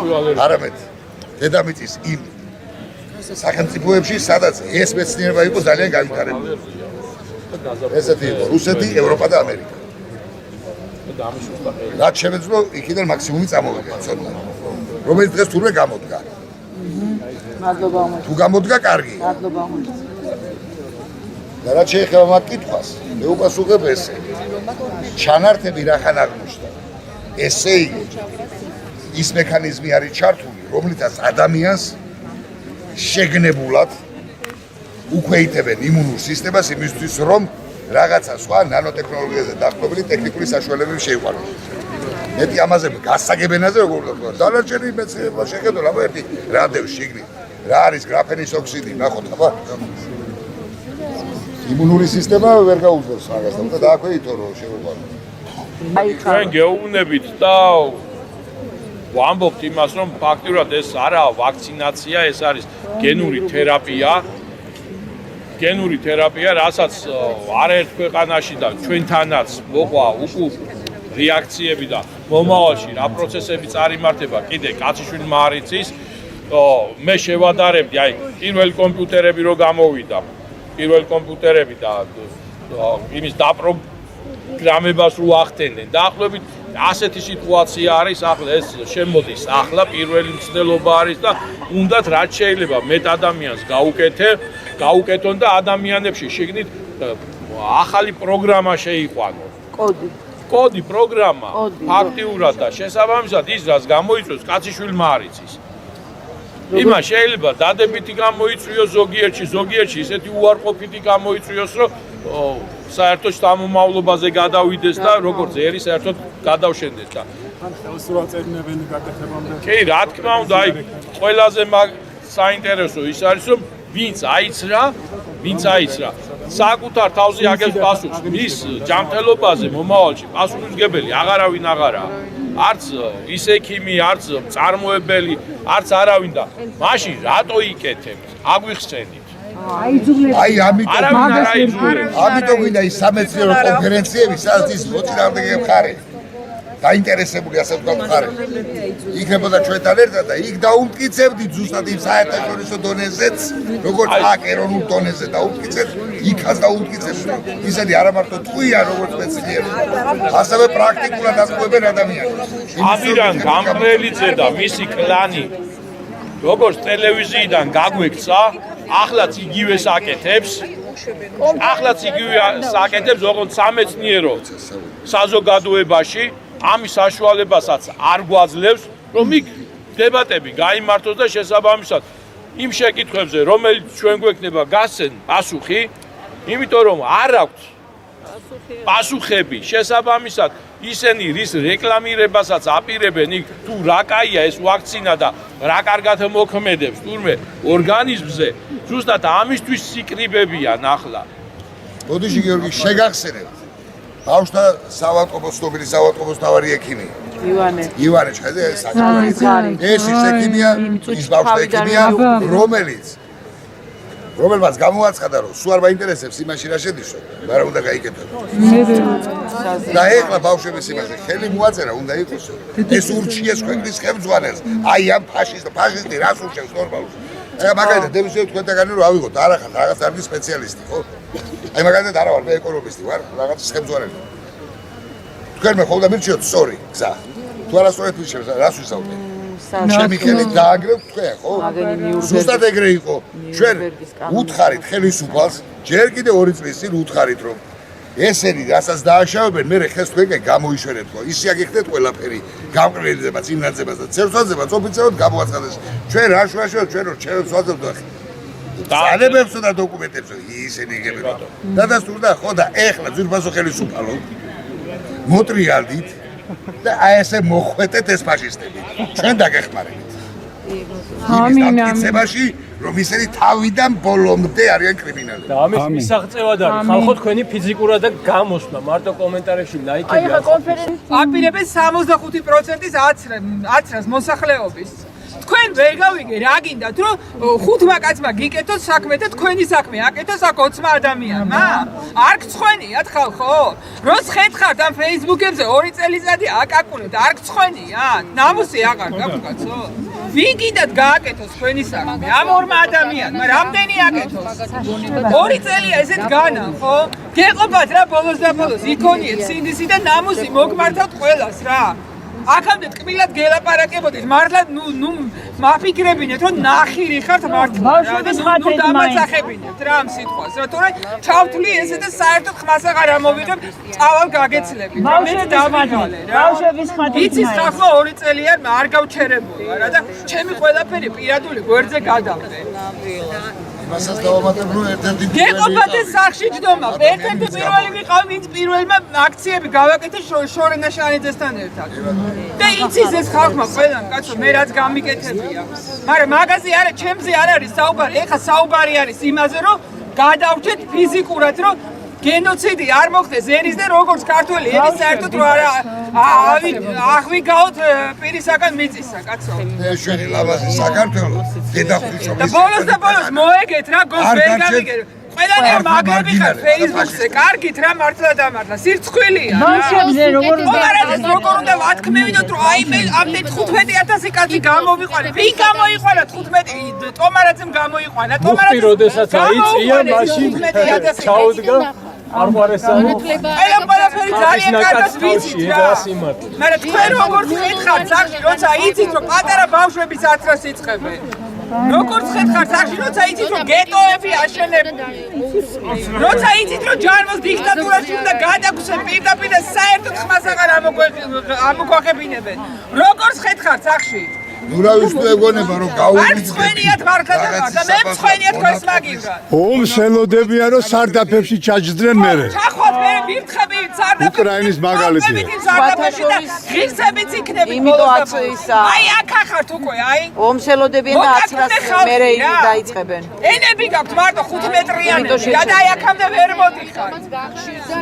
არამედ დედამიწის იმ სახელმწიფოებში, სადაც ეს მეცნიერება იყო ძალიან განვითარებული. ესეთი იყო რუსეთი, ევროპა და ამერიკა. რაც შემეძლო იქიდან მაქსიმუმი წამოვიდა ცოდნა. რომელიც დღეს თურმე გამოდგა. მადლობა. თუ გამოდგა, კარგი. მადლობა. და რაც შეეხება მათ კითხვას, მე უპასუხებ ესე. ჩანართები რახან აღმოჩნდა? ესე იგი, ის მექანიზმი არის ჩართული, რომლითაც ადამიანს შეგნებულად უქვეითებენ იმუნურ სისტემას იმისთვის, რომ რაღაცა სხვა ნანოტექნოლოგიაზე დაყრდნობილი ტექნიკური საშუალებები შეიყვანოს. მეტი ამაზე გასაგებენაზე როგორ ვთქვა, დანარჩენი მეცნიერება შეხედო აბა ერთი რა დევს შიგნით, რა არის გრაფენის ოქსიდი, ნახოთ აბა. იმუნური სისტემა ვერ გაუძლებს მაგას და დააქვეითო რომ შეუყვანო. ჩვენ გეუბნებით და ვამბობთ იმას, რომ ფაქტიურად ეს არაა ვაქცინაცია, ეს არის გენური თერაპია. გენური თერაპია, რასაც არაერთ ქვეყანაში და ჩვენთანაც მოყვა უკუ რეაქციები და მომავალში რა პროცესები წარიმართება, კიდე კაციშვილმა არ იცის. მე შევადარებდი, აი, პირველი კომპიუტერები რო გამოვიდა, პირველი კომპიუტერები და იმის დაპროგრამებას რო ახდენენ. დაახლოებით ასეთი სიტუაცია არის, ახლა ეს შემოდის, ახლა პირველი მცდელობა არის და უნდათ რაც შეიძლება მეტ ადამიანს გაუკეთონ და ადამიანებში შეგნით ახალი პროგრამა შეიყვანონ. კოდი პროგრამა ფაქტიურად და შესაბამისად ის რაც გამოიწვევს კაციშვილმა არ იცის. იმას შეიძლება დადებითი გამოიწვიოს ზოგიერთში ისეთი უარყოფითი გამოიწვიოს, რომ საერთოდ შთამომავლობაზე გადავიდეს და როგორც ერი საერთოდ გადავშენდეს და სურაწერნებენი გაკეთებამდე. კი, რა თქმა უნდა, აი ყველაზე საინტერესო ის არის, რომ ვინც აიცრა, საკუთარ თავზე აგებს პასუხს. მის ჯანმრთელობაზე მომავალში პასუხისმგებელი აღარავინ აღარაა. არც ის ექიმი, არც მწარმოებელი, არც არავინ და მაშინ რატო იკეთებთ? აგვიხსენით. აი ამიტომ ვინდა ის სამეცნიერო კონფერენციები, სადაც ის მოწინააღმდეგე მხარე დაინტერესებული ასე ვთქვათ მხარე იქნებოდა ჩვენთან ერთად და იქ დაუმტკიცებდით ზუსტად იმ საერთაშორისო დონეზეც, როგორც აქ ეროვნულ დონეზე დაუმტკიცებთ, იქაც დაუმტკიცებთ, რომ ისეთი არა მარტო ტყვია, როგორც მეცნიერები, ასევე პრაქტიკულად აწყვებენ ადამიანებს. ამირან გამყრელიძე და მისი კლანი როგორც ტელევიზიიდან გაგვექცა, ახლაც იგივე საკეთებს, როგორც სამეცნიერო საზოგადოებაში, ამის საშუალებასაც არ გვაძლევს, რომ იქ დებატები გაიმართოს და შესაბამისად იმ შეკითხვებზე, რომელიც ჩვენ გვექნება გასცენ პასუხი, იმიტომ რომ არ აქვს პასუხები შესაბამისად ისინი რის რეკლამირებასაც აპირებენ იქ თუ რა კაია ეს ვაქცინა და რა კარგად მოქმედებს თურმე ორგანიზმზე ზუსტად ამისთვის სიკრიბებიან ახლა ბოდიში გიორგი შეგახსენებთ ბავშვთა საავადმყოფოს ცნობილი საავადმყოფოს თავარი ექიმი ივანე ჩხეზე ეს ის ექიმია ის ბავშვთა ექიმია რომელმაც გამოაცხადა რომ სულ არ მაინტერესებს იმაში რა შედისო მაგრამ უნდა გაიკეთო და ეხლა ბავშვების იმაზე ხელი მოაწერა უნდა იყოს ეს ურჩიეს ქვეყნის ხელმძღვანელს აი ამ ფაშისტი რას ურჩევს ნორმალურს ეხლა მაგალითად დევიზიო თქვენთაგანი რომ ავიღოთ არახან რაღაც არის სპეციალისტი ხო აი მაგალითად არა ვარ მე ეკონომისტი ვარ რაღაც ხელმძღვანელი თქვენ მე ხოლმე მირჩიოთ სწორი გზა თუ არასწორად ვიშევს რას ვისაუბრებ ჩემი ხელი დააგრევთ თქვენ ხო? ზუსტად ეგრე იყო. ჩვენ უთხარით ხელისუფალს ჯერ კიდე 2 წლის წინ უთხარით რომ ესენი რასაც დააშავებენ მე ხეს თქვენ გამოიშვერეთ ხო? ისი აგიხდეთ ყველაფერი გამყრელიდებაც, იმნაძებას და ცერცვაძებას ოფიციალურად გამოაცხადეს. ჩვენ რა შევაშევთ ჩვენ რომ ჩემს ვაძებთ დაანებებსო და დოკუმენტებსო ისინი იგებენ. დადასტურდა ხო და ეხლა ძვირფასო ხელისუფალო მოტრიალდით და აი ესე მოხვეტეთ ეს ფაშისტები. ჩვენ დაგეხმარებით. ამინამიცებაში რომ ისინი თავიდან ბოლომდე არიან კრიმინალები. და ამის მისაღწევად არის ხალხო თქვენი ფიზიკურად და გამოსვლა მარტო კომენტარებში ლაიქები. აი ხა კონფერენცია აპირებენ 65%-ის აცრას მოსახლეობის. თქვენ ვერ გავიგე რა გინდათ რომ 5 კაცმა გიკეთოს საქმე და თქვენი საქმე აკეთოს აქ 20 ადამიანმა? არ გცხვენიათ ხალხო? როც ხედხართ ამ Facebook-ებზე 2 წელიწადი აკაკუნეთ, არ გცხვენიათ? ნამუსი აღარ გაქვთ კაცო? ვინ გინდათ გააკეთოს თქვენი საქმე? ამ 2 ადამიანმა რამდენი აკეთოს? 2 წელია ესეთ განა, ხო? გეყოფათ რა ბოლოს და ბოლოს იქონიეთ სინდისი და ნამუსი მოგმართავთ ყველას რა. აქამდე ტკბილად გელაპარაკებოდით, მართლა ნუ მაფიქრებინეთ, რომ ნახირი ხართ მართლა. ნუ დამაწახებინეთ რა ამ სიტყვას, რა თორე ჩავთვლი ესე და საერთოდ ხმას აღარ ამოვიღებ, წავალ გაგეცლებით. მე დავიღალე რა. ბავშვების ხმათი. იცის ხალხო 2 წელია არ გავჩერებულა რა და ჩემი ყველაფერი პირადული გვერდზე გადავდე. მასაც დავამატებ რომ ერთ-ერთი გეყოფათ სახში ჯდომა. ერთ-ერთი პირველი ვიყავ, ვინც პირველმა აქციები გავაკეთე შორენა შანიძესთან ერთად. და იცის ეს ხალხმა ყველამ კაცო მე რაც გამიკეთებია. მაგრამ მაგაზე არა, ჩემზე არ არის საუბარი. ეხა საუბარი არის იმაზე, რომ გადავრჩეთ ფიზიკურად, რომ გენოციდი არ მოხდეს ერის და როგორც ქართველი ერის საერთოდ რო არა აღვიგაოთ პირისაგან მიწისა კაცო. ჩვენი ლამაზი საქართველო დედახვიჩო და ბოლოს მოეგეთ რა გოს ვერ გავიგეთ. ყველანი მაგრები ხარ Facebook-ზე, კარგით რა მართლა და მართლა სირცხვილია. ბავშვებზე როგორ უნდა ვათქმევინოთ რომ აი მე ამდენ 15000 კაცი გამოვიყვანე. ვინ გამოიყვანა 15 ტომარაძემ გამოიყვანა. ტომარაძე როდესაც აიწია მაშინ ჩაუდგა არ მოარესაო. აი ამ ყველაფერი ძალიან კარგად ვიცით რა. მაგრამ თქვენ როგორც ხედხართ სახში, როცა იცით რომ პატარა ბავშვების აცრას იწყებენ. როგორც ხედხართ სახში, როცა იცით რომ გეტოები აშენებენ. როცა იცით რომ ჯარმოს დიქტატურაში უნდა გადაგუსენ პირდაპირ და საერთოდ ხმას აღარ ამოგვაღებინებენ. როგორც ხედხართ სახში. ნუ რა ვისწვეგონება რომ გაუვიწყდეთ. არ ცხენიათ მართლა და მართლა მე მცხენიათ ქოს მაგივრად. ომსელოდებიან რომ სარდაფებში ჩაჯდნენ მერე. ჩახვათ მე ვირთხები სარდაფებში. უკრაინის მაგალითია. ღირსებიც იქნებით იმიტომ აცისა. აი აქ ახართ უკვე აი. ომსელოდებიან და აცრას მერე დაიწყებენ. ენები გაქვთ მარტო 5 მეტრიანები და აი აქამდე ვერ მოდიხართ.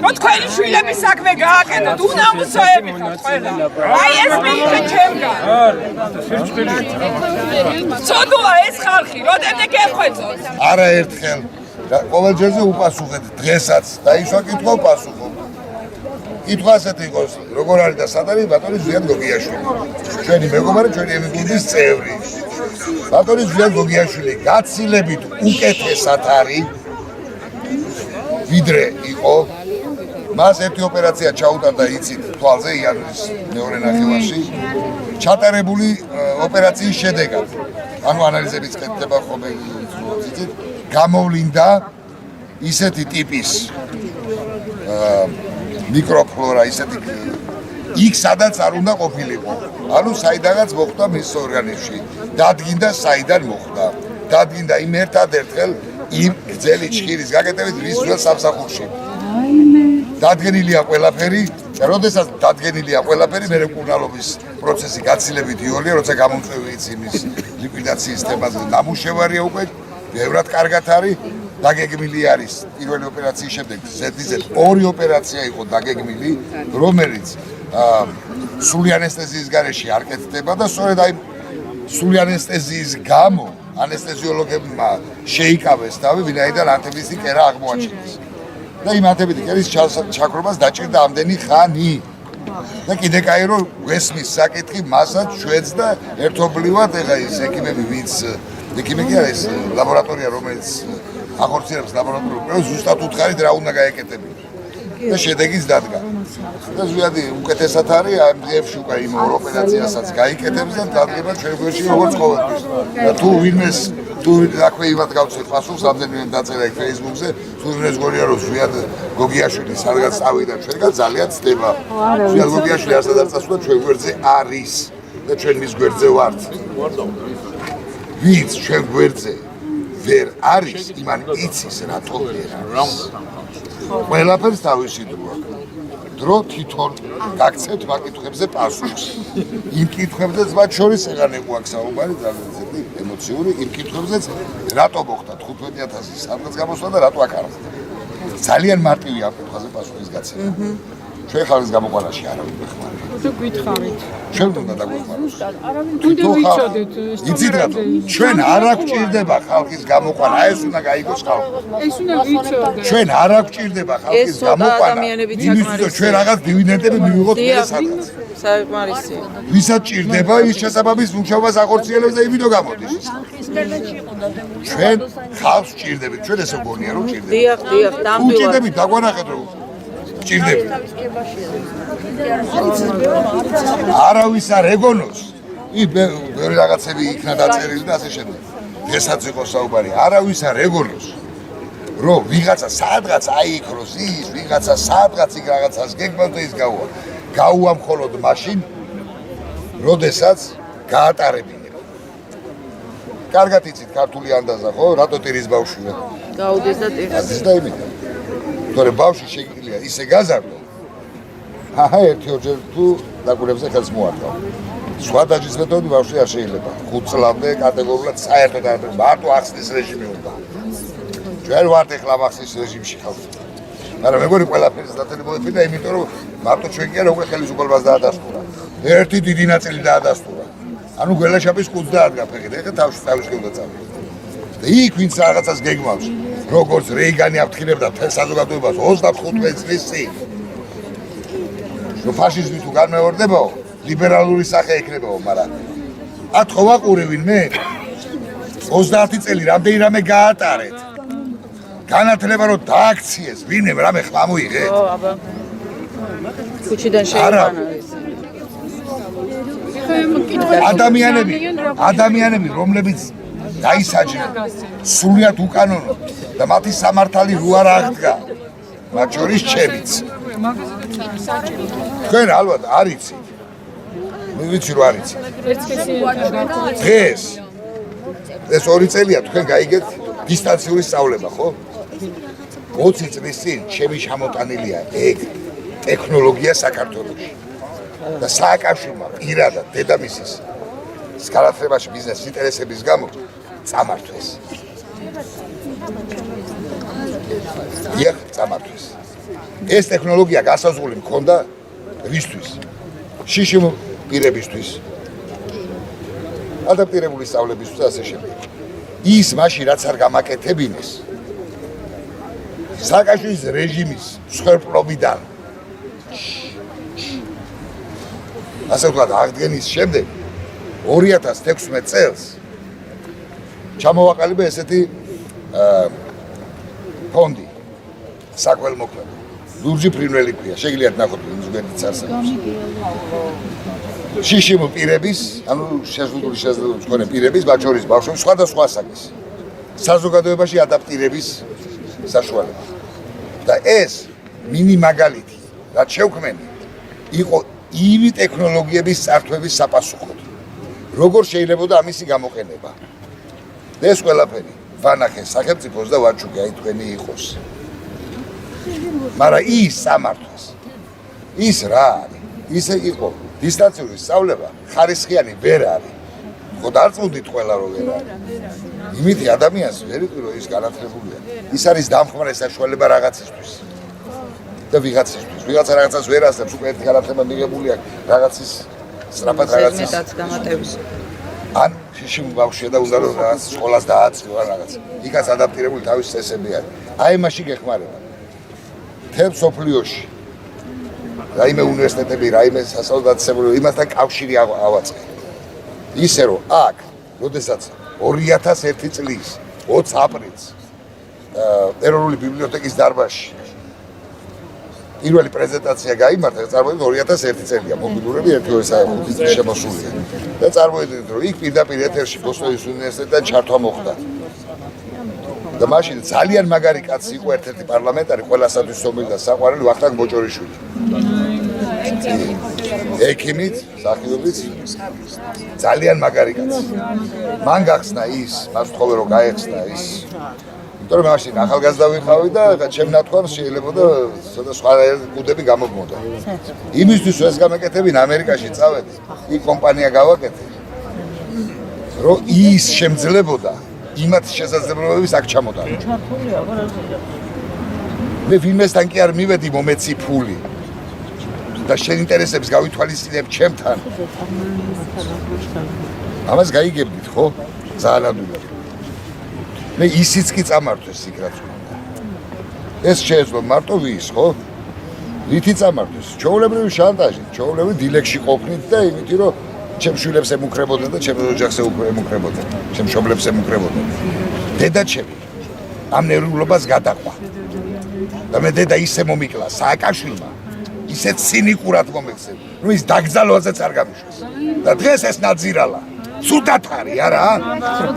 რო თქვენი შვილების საქმე გააკეთოთ, უნამუსოები ხართ ყველა. აი ეს მიიღეთ ჩემგან. ცოდუა ეს ხალხი, როდემდე გეხვეწოთ? არა ერთხელ. ყოველ ჯერზე უპასუხეთ დღესაც და ის ვაკითხო პასუხო. კითხვა ასეთი იყოს, როგორ არის და სად არის ბატონი ზვიან გოგიაშვილი. ჩვენი მეგობარი, ჩვენი ემიგრანტის წევრი. ბატონი ზვიან გოგიაშვილი გაცილებით უკეთესად არის ვიდრე იყო. მას ერთი ოპერაცია ჩაუტარდა იცით თვალზე იანვრის მეორე ნახევარში. ჩატარებული ოპერაციის შედეგად, ანუ ანალიზებიც ხდება ხოლმე იცით, გამოვლინდა ისეთი ტიპის მიკროფლორა, ისეთი იქ სადაც არ უნდა ყოფილიყო. ანუ საიდანაც მოხვდა მის ორგანიზმში. დადგინდა საიდან მოხვდა. დადგინდა იმ ერთადერთხელ იმ გრძელი ჩხირის გაკეთებით ვის ძველ სამსახურში. დადგენილია ყველაფერი, როდესაც დადგენილია ყველაფერი, მე კურნალობის პროცესი გაცილებით იოლია, როცა გამომწვევი იცი იმის ლიკვიდაციის თემაზე ნამუშევარია უკვე, ბევრად კარგად არის, დაგეგმილი არის პირველი ოპერაციის შემდეგ ზედიზედ ორი ოპერაცია იყო დაგეგმილი, რომელიც სრული ანესთეზიის გარეშე არ კეთდება და სწორედ აი სრული ანესთეზიის გამო ანესთეზიოლოგებმა შეიკავეს თავი, ვინაიდან ანთებითი კერა აღმოაჩინეს. და იმ ანთებითი კერის ჩაქრობას დაჭირდა ამდენი ხანი. და კიდე კაი რომ გვესმის საკითხი მასაც ჩვენც და ერთობლივად ეხა ის ექიმები ვინც ექიმი კი არის ლაბორატორია რომელიც ახორციელებს ლაბორატორიულ პროცესს ზუსტად უთხარით რა უნდა გაეკეთებინა. და შედეგიც დადგა. და ზუსტად უკეთესად არის ამ დღეებში უკვე იმ ორ ოპერაციასაც გაიკეთებს და დადგება ჩვენ გვერდში როგორც ყოველთვის. და თუ ვინმეს თუ აქვეივად გავცეთ პასუხს რამდენიმე დაწერა იქ Facebook-ზე, თუ ვინმეს გონია რომ ზუსტად გოგიაშვილი სადღაც წავიდა ჩვენგან ძალიან ცდება. ზუსტად გოგიაშვილი არ სადღაც წასულა ჩვენ გვერდზე არის და ჩვენ მის გვერდზე ვართ. ვინც ჩვენ გვერდზე ვერ არის, იმან იცის რატო ვერ არის. ყველაფერს თავისი დრო აქვს. დრო თვითონ გაგცეთ საკითხებზე პასუხს. იმ კითხვებზეც მათ შორის ეგარ გვაქვს საუბარი ძალიან ძლიერი ემოციური იმ კითხვებზეც რატო მოხდა 15,000 სადღაც გამოსვლა და რატო აქ არ ხდება. ძალიან მარტივია ამ კითხვაზე პასუხის გაცემა. ჩვენ ხალხის გამოყანაში არავინ მეხმარება. თუ გითხარით. ჩვენ უნდა დაგვეხმაროს. უნდა ვიცოდეთ, იცით რატო? ჩვენ არ გვჭირდება ხალხის გამოყანა, ეს უნდა გაიგოს ხალხი. ეს უნდა ვიცოდეთ. ჩვენ არ გვჭირდება ხალხის გამოყანა. იმისთვის რომ ჩვენ რაღაც დივიდენდები მივიღოთ სადღაც. საკმარისი. ვისაც ჭირდება ის შესაბამის მუშაობას ახორციელებს და იმით გამოდის. ჩვენ ხალხს ჭირდებით, ჩვენ ესე გონია რომ ჭირდებით. დიახ, ნამდვილად. უჭირდებით დაგვანახეთ რომ ჭირდებით. არავის არ ეგონოს. ბევრი რაღაცები იქნა დაწერილი და ასე შემდეგ. ესაც იყო საუბარი. არავის არ ეგონოს. რომ ვიღაცა სადღაც აიქროს ის, ვიღაცა სადღაც იქ რაღაცას გეგმავს და ის გაუვა. გაუვა მხოლოდ მაშინ, როდესაც გაატარებინება. კარგად იცით ქართული ანდაზა, ხო? რატო ტირის ბავშვია? გაუდეს და ტირს. ადის და იმით. თორე ბავშვი შეგიძლია ისე გაზარდო. ერთი-ორჯერ თუ დაკურებზე ხელს მოარტყავ. სხვა დაჯის მეთოდი ბავშვი არ შეიძლება. 5 წლამდე კატეგორიულად საერთოდ არ მარტო ახსნის რეჟიმი უნდა. ჩვენ ვართ ეხლა ახსნის რეჟიმში ხალხი. მაგრამ მეგონი ყველაფერს დათელი მოეფინა, იმიტომ რომ მარტო ჩვენ კი არა უკვე ხელისუფლებას დაადასტურა. ერთი დიდი ნაწილი დაადასტურა. ანუ გველაშაპის კუც დაადგა ფეხით, ეხლა თავში უნდა წავიდე. და იქ ვინც რაღაცას გეგმავს, როგორც რეიგანი აფრთხილებდა საზოგადოებას 35 წლის წინ. რომ ფაშიზმი თუ განმეორდებაო, ლიბერალური სახე ექნებაო, მაგრამ ათხოვ აყურე ვინმე 30 წელი რამდენი რამე გაატარეთ. განათლება რომ დააქციეს, ვინმე რამე ხმა მოიღე? ო, აბა. ქუჩიდან შეიყვანა. ადამიანები, რომლებიც დაისაჯნენ სრულიად უკანონო და მათი სამართალი რო არ აღდგა, მათ შორის ჩემიც. თქვენ ალბათ არ იცით. მე ვიცი რომ არ იცით. დღეს ეს 2 წელია თქვენ გაიგეთ დისტანციური სწავლება, ხო? 20 წლის წინ ჩემი შემოტანილია ეგ ტექნოლოგია საქართველოში. და სააკავშირმა პირადად დედამისის განათლებაში ბიზნეს ინტერესების გამო წამართვეს. იახ წამართვეს. ეს ტექნოლოგია გასაზღვრული მქონდა ვისთვის? შიშიმ პირებისთვის. ადაპტირებული სწავლებისთვის ასე შემდეგ. ის მაშინ რაც არ გამაკეთებინეს სააკაშვილის რეჟიმის მსხვერპლობიდან ასე ვთქვათ, აღდგენის შემდეგ 2016 წელს ჩამოვაყალიბა ესეთი ფონდი საქველმოქმედო. ლურჯი ფრინველი ქვია, შეგიძლიათ ნახოთ იმის გვერდით არსებობს. შიშიმ პირების, ანუ შეზღუდული მქონე პირების, მათ შორის ბავშვები, სხვადასხვა საკის საზოგადოებაში ადაპტირების საშუალება. და ეს მინი მაგალითი, რაც შევქმენი, იყო ივი ტექნოლოგიების წართვების საპასუხოდ. როგორ შეიძლებოდა ამისი გამოყენება? ეს ყველაფერი ვანახე სახელმწიფოს და ვაჩუქე აი თქვენი იყოს. მაგრამ ის სამართლს ის რა არის? ისე იყო დისტანციური სწავლება ხარისხიანი ვერ არის. ხო დარწმუნდით ყველა რომ ვერ არის. იმითი ადამიანს ვერ იყო რომ ის განათლებულია. ის არის დამხმარე საშუალება რაღაცისთვის. და ვიღაცისთვის, ვიღაცა რაღაცას ვერ ასწრებს, უკვე ერთი განათლება მიღებული აქვს რაღაცის სწრაფად რაღაცის ზედმეტად დამატების. ან შიში ბავშვია და უნდა რომ რაღაც სკოლას დააწივა რაღაც. იქაც ადაპტირებული თავის წესები არის. აი მაშინ გეხმარება. თემ სოფლიოში. რაიმე უნივერსიტეტები, რაიმე სასწავლებლო იმასთან კავშირი ავაწყე. ისე რომ აქ, როდესაც 2001 წლის 20 აპრილს ეროვნული ბიბლიოთეკის დარბაზში პირველი პრეზენტაცია გაიმართა, წარმოიდგინეთ 2001 წელია, მობილურები 1-2 წლის შემოსულია. და წარმოიდგინეთ, რომ იქ პირდაპირ ეთერში ბოსტონის უნივერსიტეტიდან ჩართვა მოხდა. და მაშინ ძალიან მაგარი კაცი იყო ერთ-ერთი პარლამენტარი, ყველასათვის ცნობილი და საყვარელი ვახტანგ ბოჭორიშვილი. ექიმით, მსახიობიც, ძალიან მაგარი კაცი. მან გახსნა ის, მას თხოვე რომ გაეხსნა ის. იმიტომ რომ მაშინ ახალგაზრდა ვიყავი და ჩემ ნათქვამს შეიძლება და ცოტა სხვა კუდები გამოგმოდა. იმისთვის ეს გამეკეთებინ ამერიკაში წავედი, იქ კომპანია გავაკეთე. რომ ის შემძლებოდა იმათ შესაძლებლობების აქ ჩამოტანა. მე ვინმესთან კი არ მივედი მომეცი ფული. და შენ ინტერესებს გავითვალისწინებ ჩემთან. ამას გაიგებდით, ხო? ძალიან ადვილად. მე ისიც კი წამართვეს იქ რაც უნდა. ეს შეეძლო მარტო ვის, ხო? რითი წამართვეს? ჩვეულებრივი შანტაჟი, ჩვეულებრივი დილეგში ყოფნით და იმითი რომ ჩემ შვილებს ემუქრებოდნენ და ჩემ ოჯახს ემუქრებოდნენ, ჩემ მშობლებს ემუქრებოდნენ. დედა ჩემი ამ ნერვულობას გადაყვა. და მე დედა ისე მომიკლა სააკაშვილმა. ისე ცინიკურად მომექცევ, რომ ის დაგძალვაზეც არ გამიშვეს. და დღეს ეს ნაძირალა. ცუდად არის, არა?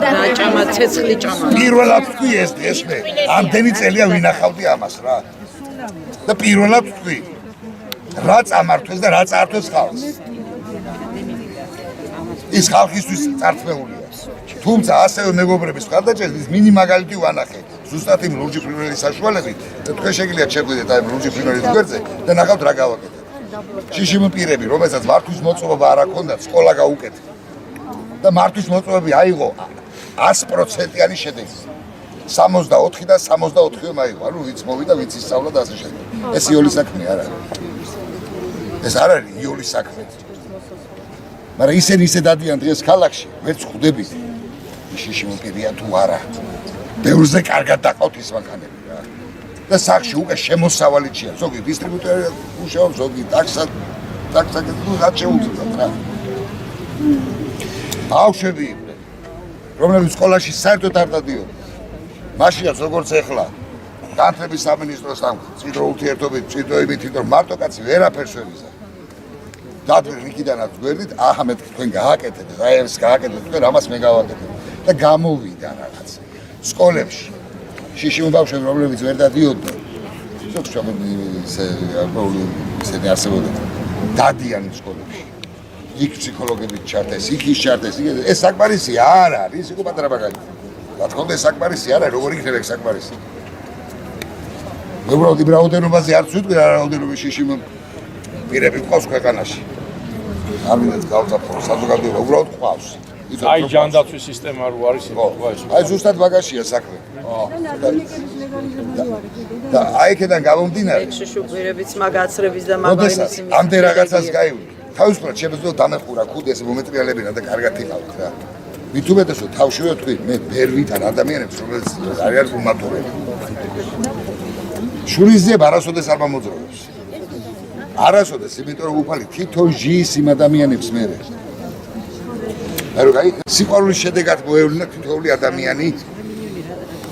დაჭამა ცეცხლი ჭამა. პირველად თქვი ეს დღეს მე. ამდენი წელია ვინახავდი ამას რა. და პირველად თქვი. რა წამართვეს და რა წართვეს ხალხს. ის ხალხისთვის წართმეულია. თუმცა ასევე მეგობრების მხარდაჭერით მინი მაგალითი ვანახე. ზუსტად იმ ლურჯი ფრინველის საშუალებით და თქვენ შეგიძლიათ შეგვიდეთ აი ლურჯი ფრინველის გვერდზე და ნახავთ რა გავაკეთეთ. შიშიმ პირები, რომელსაც მართვის მოწყობა არ აქონდათ, სკოლა გაუკეთე. და მართვის მოწყობები აიღო 100%-იანი შედეგი. 64 და 64-ე მაიღო. ანუ ვიც მოვიდა, ვიც ისწავლა და ასე შემდეგ. ეს იოლის საქმე არ არის. ეს არ არის იოლის საქმე. მაგრამ ისინი ისე დადიან დღეს ქალაქში, ვერც ხვდებით. შიშიმ პირია თუ არა. ბევრზე კარგად დაყავთ ის მანქანები რა. და სახში უკვე შემოსავალიჩია. ზოგი დისტრიბუტორი უშაობს, ზოგი ტაქსად თუ რაც შეუძლია რა. ბავშვები იყვნენ, რომლებიც სკოლაში საერთოდ არ დადიოდნენ. მაშინაც როგორც ეხლა განათლების სამინისტროს ამ წინრო ურთიერთობით, წინროებით თვითონ მარტო კაცი ვერაფერს ვერ იზარ. დადვირ იქიდანაც გვერდით, აჰა მე თქვენ გააკეთეთ, აი ეს გააკეთეთ, თქვენ ამას მე გავაკეთებ და გამოვიდა რაღაც. სკოლებში შიშიმ ბავშვები რომლებიც ვერ დადიოდნენ. ზოგ ისეთი არსებობდა. დადიან სკოლებში. იქ ფსიქოლოგები ჩარდეს, იქ ის ჩარდეს, ეს საკმარისი არ არის, ის იყო პატარა მაგალითი. რა თქმა უნდა, ეს საკმარისი არ არის, როგორ იქნება ეს საკმარისი? მე უბრალოდ იმ რაოდენობაზე არც ვიტყვი, რა რაოდენობის შიშიმ პირები ყავს ქვეყანაში. არ მინდა გავწაფო საზოგადოება, უბრალოდ ყავს. აი ჯანდაცვის სისტემა რო არის ხო, აი ზუსტად მაგაშია საქმე. და აი იქიდან გამომდინარე, შიშუპირებიც მაგაცრების და მაგალითის იმის. ამდენ რაღაცას გაივლი. თავისუფლად შემეძლო დამეხურა ქუდი ეს მომეტრიალებინა და კარგად იყავით რა. მით უმეტესო თავშივე თქვი, მე ვერ ვითარ ადამიანებს, რომელიც არიან უმატურები. შურიზიებ არასოდეს არ მომოძრაობს. არასოდეს, იმიტომ რომ უფალი თვითონ ჟიის იმ ადამიანებს მერე. აი, სიყვარულის შედეგად მოევლინა თითოეული ადამიანი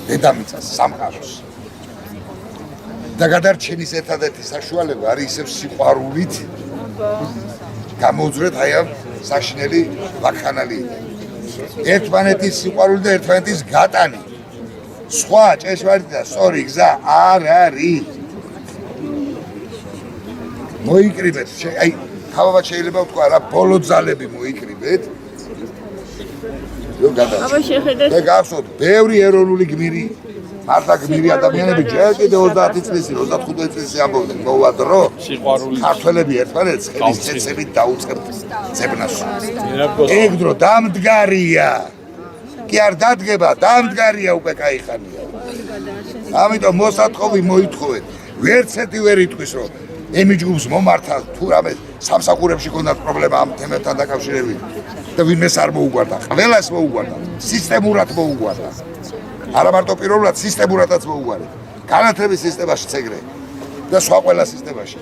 დედამიწას, სამყაროს. და გადარჩენის ერთადერთი საშუალება არის ისევ სიყვარულით გამოუძვრეთ აი ამ საშინელი ვაქანალი. ერთმანეთის სიყვარული და ერთმანეთის გატანი. სხვა ჭეშმარიტი და სწორი გზა არ არის. მოიკრიბეთ, აი თავად შეიძლება ვთქვა რა, ბოლო ძალები მოიკრიბეთ. აბა შეხედეთ. და გახსოვთ, ბევრი ეროვნული გმირი მართლა გმირი ადამიანები ჯერ კიდე 30 წლისი 35 წლისი ამბობდნენ მოვა დრო სიყვარული ქართველები ერთმანეთს ხელის ცეცებით დაუწყებთ ძებნას ეგ დრო დამდგარია კი არ დადგება დამდგარია უკვე кайხანია ამიტომ მოსათხოვი მოითხოვეთ ვერც ერთი ვერ იტყვის რომ ემი ჯგუფს მომართა თუ რამე სამსახურებში ქონდათ პრობლემა ამ თემებთან დაკავშირებით და ვინმეს არ მოუგვარდა ყველას მოუგვარდა სისტემურად მოუგვარდა არა მარტო პიროვნულად სისტემურადაც მოუგვარდა განათლების სისტემაშიც ეგრე და სხვა ყველა სისტემაში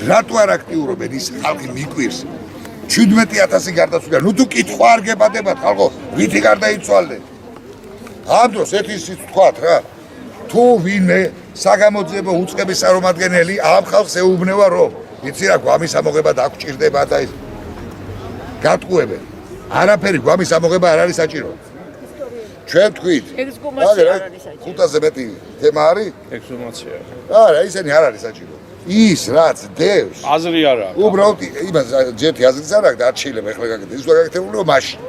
რატო არ აქტიურობენ ის ხალხი მიკვირს 17000 გარდაცვლილია ნუ თუ კითხვა არ გებადებათ ხალხო ვითი გარდაიცვალნენ ამ დროს ერთი ისიც თქვათ რა თუ ვინმე საგამოძიებო უწყების წარმომადგენელი ამ ხალხს ეუბნება რომ იცი რა გვამის ამოღება დაგჭირდება და ის გატყუებენ არაფერი გვამის ამოღება არ არის საჭირო ჩვენ თქვით ექსგუმაცია არ არის საჭირო 500-ზე მეტი თემა არის ექსჰუმაცია არა ისინი არ არის საჭირო ის რაც დევს აზრი არა უბრალოდ იმას ჯეთი აზრიც არ აქვს და არ შეიძლება ეხლა გაკეთდეს ის გაკეთებული რომ მაშინ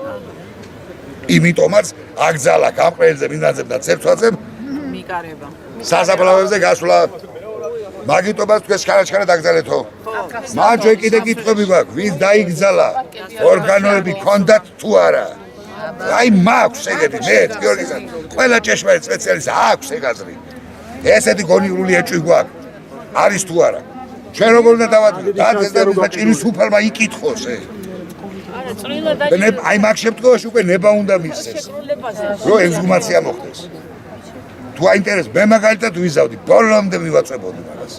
იმიტომაც აკძალა გამყრელზე მინაძებდა ცერცვაძემ მიკარება სასაფლავებზე გასვლა მაგიტომაც თქვენ შქარა დაგძალეთო მან ჩვენ კიდე კითხვები გვაქვს ვინ დაიგძალა ორგანოები ქონდათ თუ არა აი მაქვს ეგეთი მე გიორგისა ყველა ჭეშმარიტ სპეციალისტს აქვს ეგ აზრი ესეთი გონივრული ეჭვი გვაქვს არის თუ არა ჩვენ როგორ უნდა დავადგინოთ და ჭირის უფალმა იკითხოს ეგ აი მაგ შემთხვევაში უკვე ნება უნდა მისცეს რომ ექსგუმაცია მოხდეს თუ აინტერესებს მე მაგალითად ვიზავდი ბოლომდე მივაწებოდი მაგას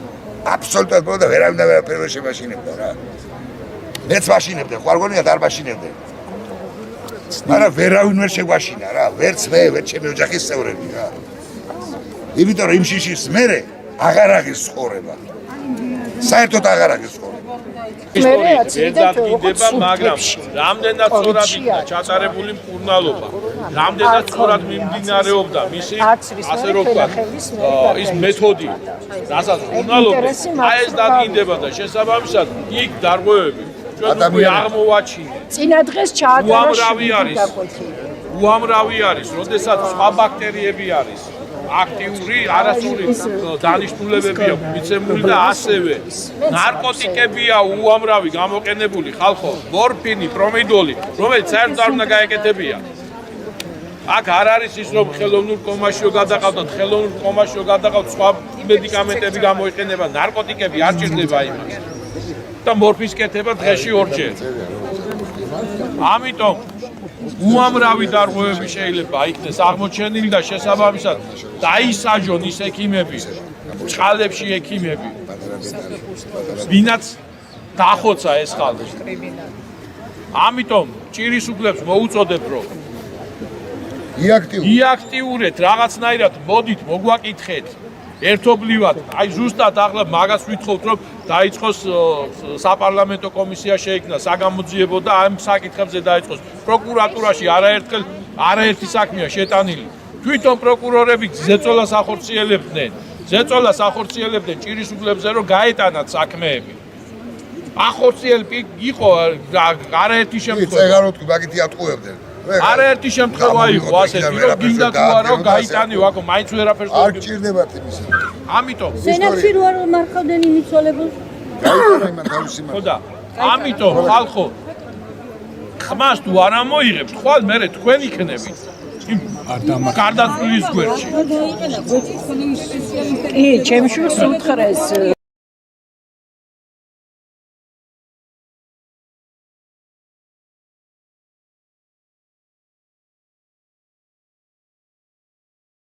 აბსოლუტურად ბოლომდე და ვერავინ და ვერაფერი ვერ შემაშინებდა რა მეც მაშინებდნენ ხო არ გონიათ არ მაშინებდნენ მაგრამ ვერავინ ვერ შეგვაშინა რა ვერც მე ვერც ჩემი ოჯახის წევრები რა იმიტომ რომ იმ შიშის მერე აღარ აღის ცხოვრება საერთოდ აღარ აღის ცხოვრება ერთდადგინდება მაგრამ რამდენად სწორად იქნა ჩატარებული მკურნალობა რამდენად სწორად მიმდინარეობდა მისი ასე რომ ვთქვათ ის მეთოდი რასაც მკურნალობდნენ აი ეს დადგინდება და შესაბამისად იქ დარღვევები ჩვენ უკვე აღმოვაჩინეთ წინა დღეს ჩაატარა უამრავი არის როდესაც სხვა ბაქტერიები არის აქტიური არასწორი დანიშნულებები აქვს მიცემული და ასევე ნარკოტიკებია უამრავი გამოყენებული ხალხო მორფინი პრომიდოლი რომელიც საერთოდ არ უნდა გაეკეთებია აქ არ არის ის რომ ხელოვნურ კომაშიო გადაყავდათ ხელოვნურ კომაშიო გადაყავთ სხვა მედიკამენტები გამოიყენება ნარკოტიკები არ ჭირდება იმას და მორფის კეთება დღეში ორჯერ ამიტომ უამრავი დარღვევები შეიძლება იქნეს აღმოჩენილი და შესაბამისად დაისაჯონ ის ექიმები, წყალებში ექიმები, ვინაც დახოცა ეს ხალხი. ამიტომ ჭირის უფლებს მოუწოდებ რომ იაქტიურეთ რაღაცნაირად მოდით მოგვაკითხეთ ერთობლივად აი ზუსტად ახლა მაგას ვითხოვთ რომ დაიწყოს საპარლამენტო კომისია შეიქმნა საგამოძიებო და ამ საკითხებზე დაიწყოს პროკურატურაში არაერთი საქმეა შეტანილი თვითონ პროკურორები ზეწოლას ახორციელებდნენ ჭირის უფლებზე რომ გაეტანათ საქმეები ახორციელები იყო არაერთი შემთხვევა წეგარო თქვი მაგითი ატყუებდნენ არაერთი შემთხვევა იყო ასეთი რომ გინდა თუ არა რომ გაიტანიო აქ მაინც ვერაფერს არ გჭირდებათ იმის ამიტომ სენატში რო არ მარხავდნენ ინიციალებულს გაიტანა იმან თავისი ხოდა ამიტომ ხალხო ხმას თუ არ ამოიღებთ ხვალ მე თქვენ იქნებით გარდაცვლილის გვერდში კი ჩემ შვილს უთხრეს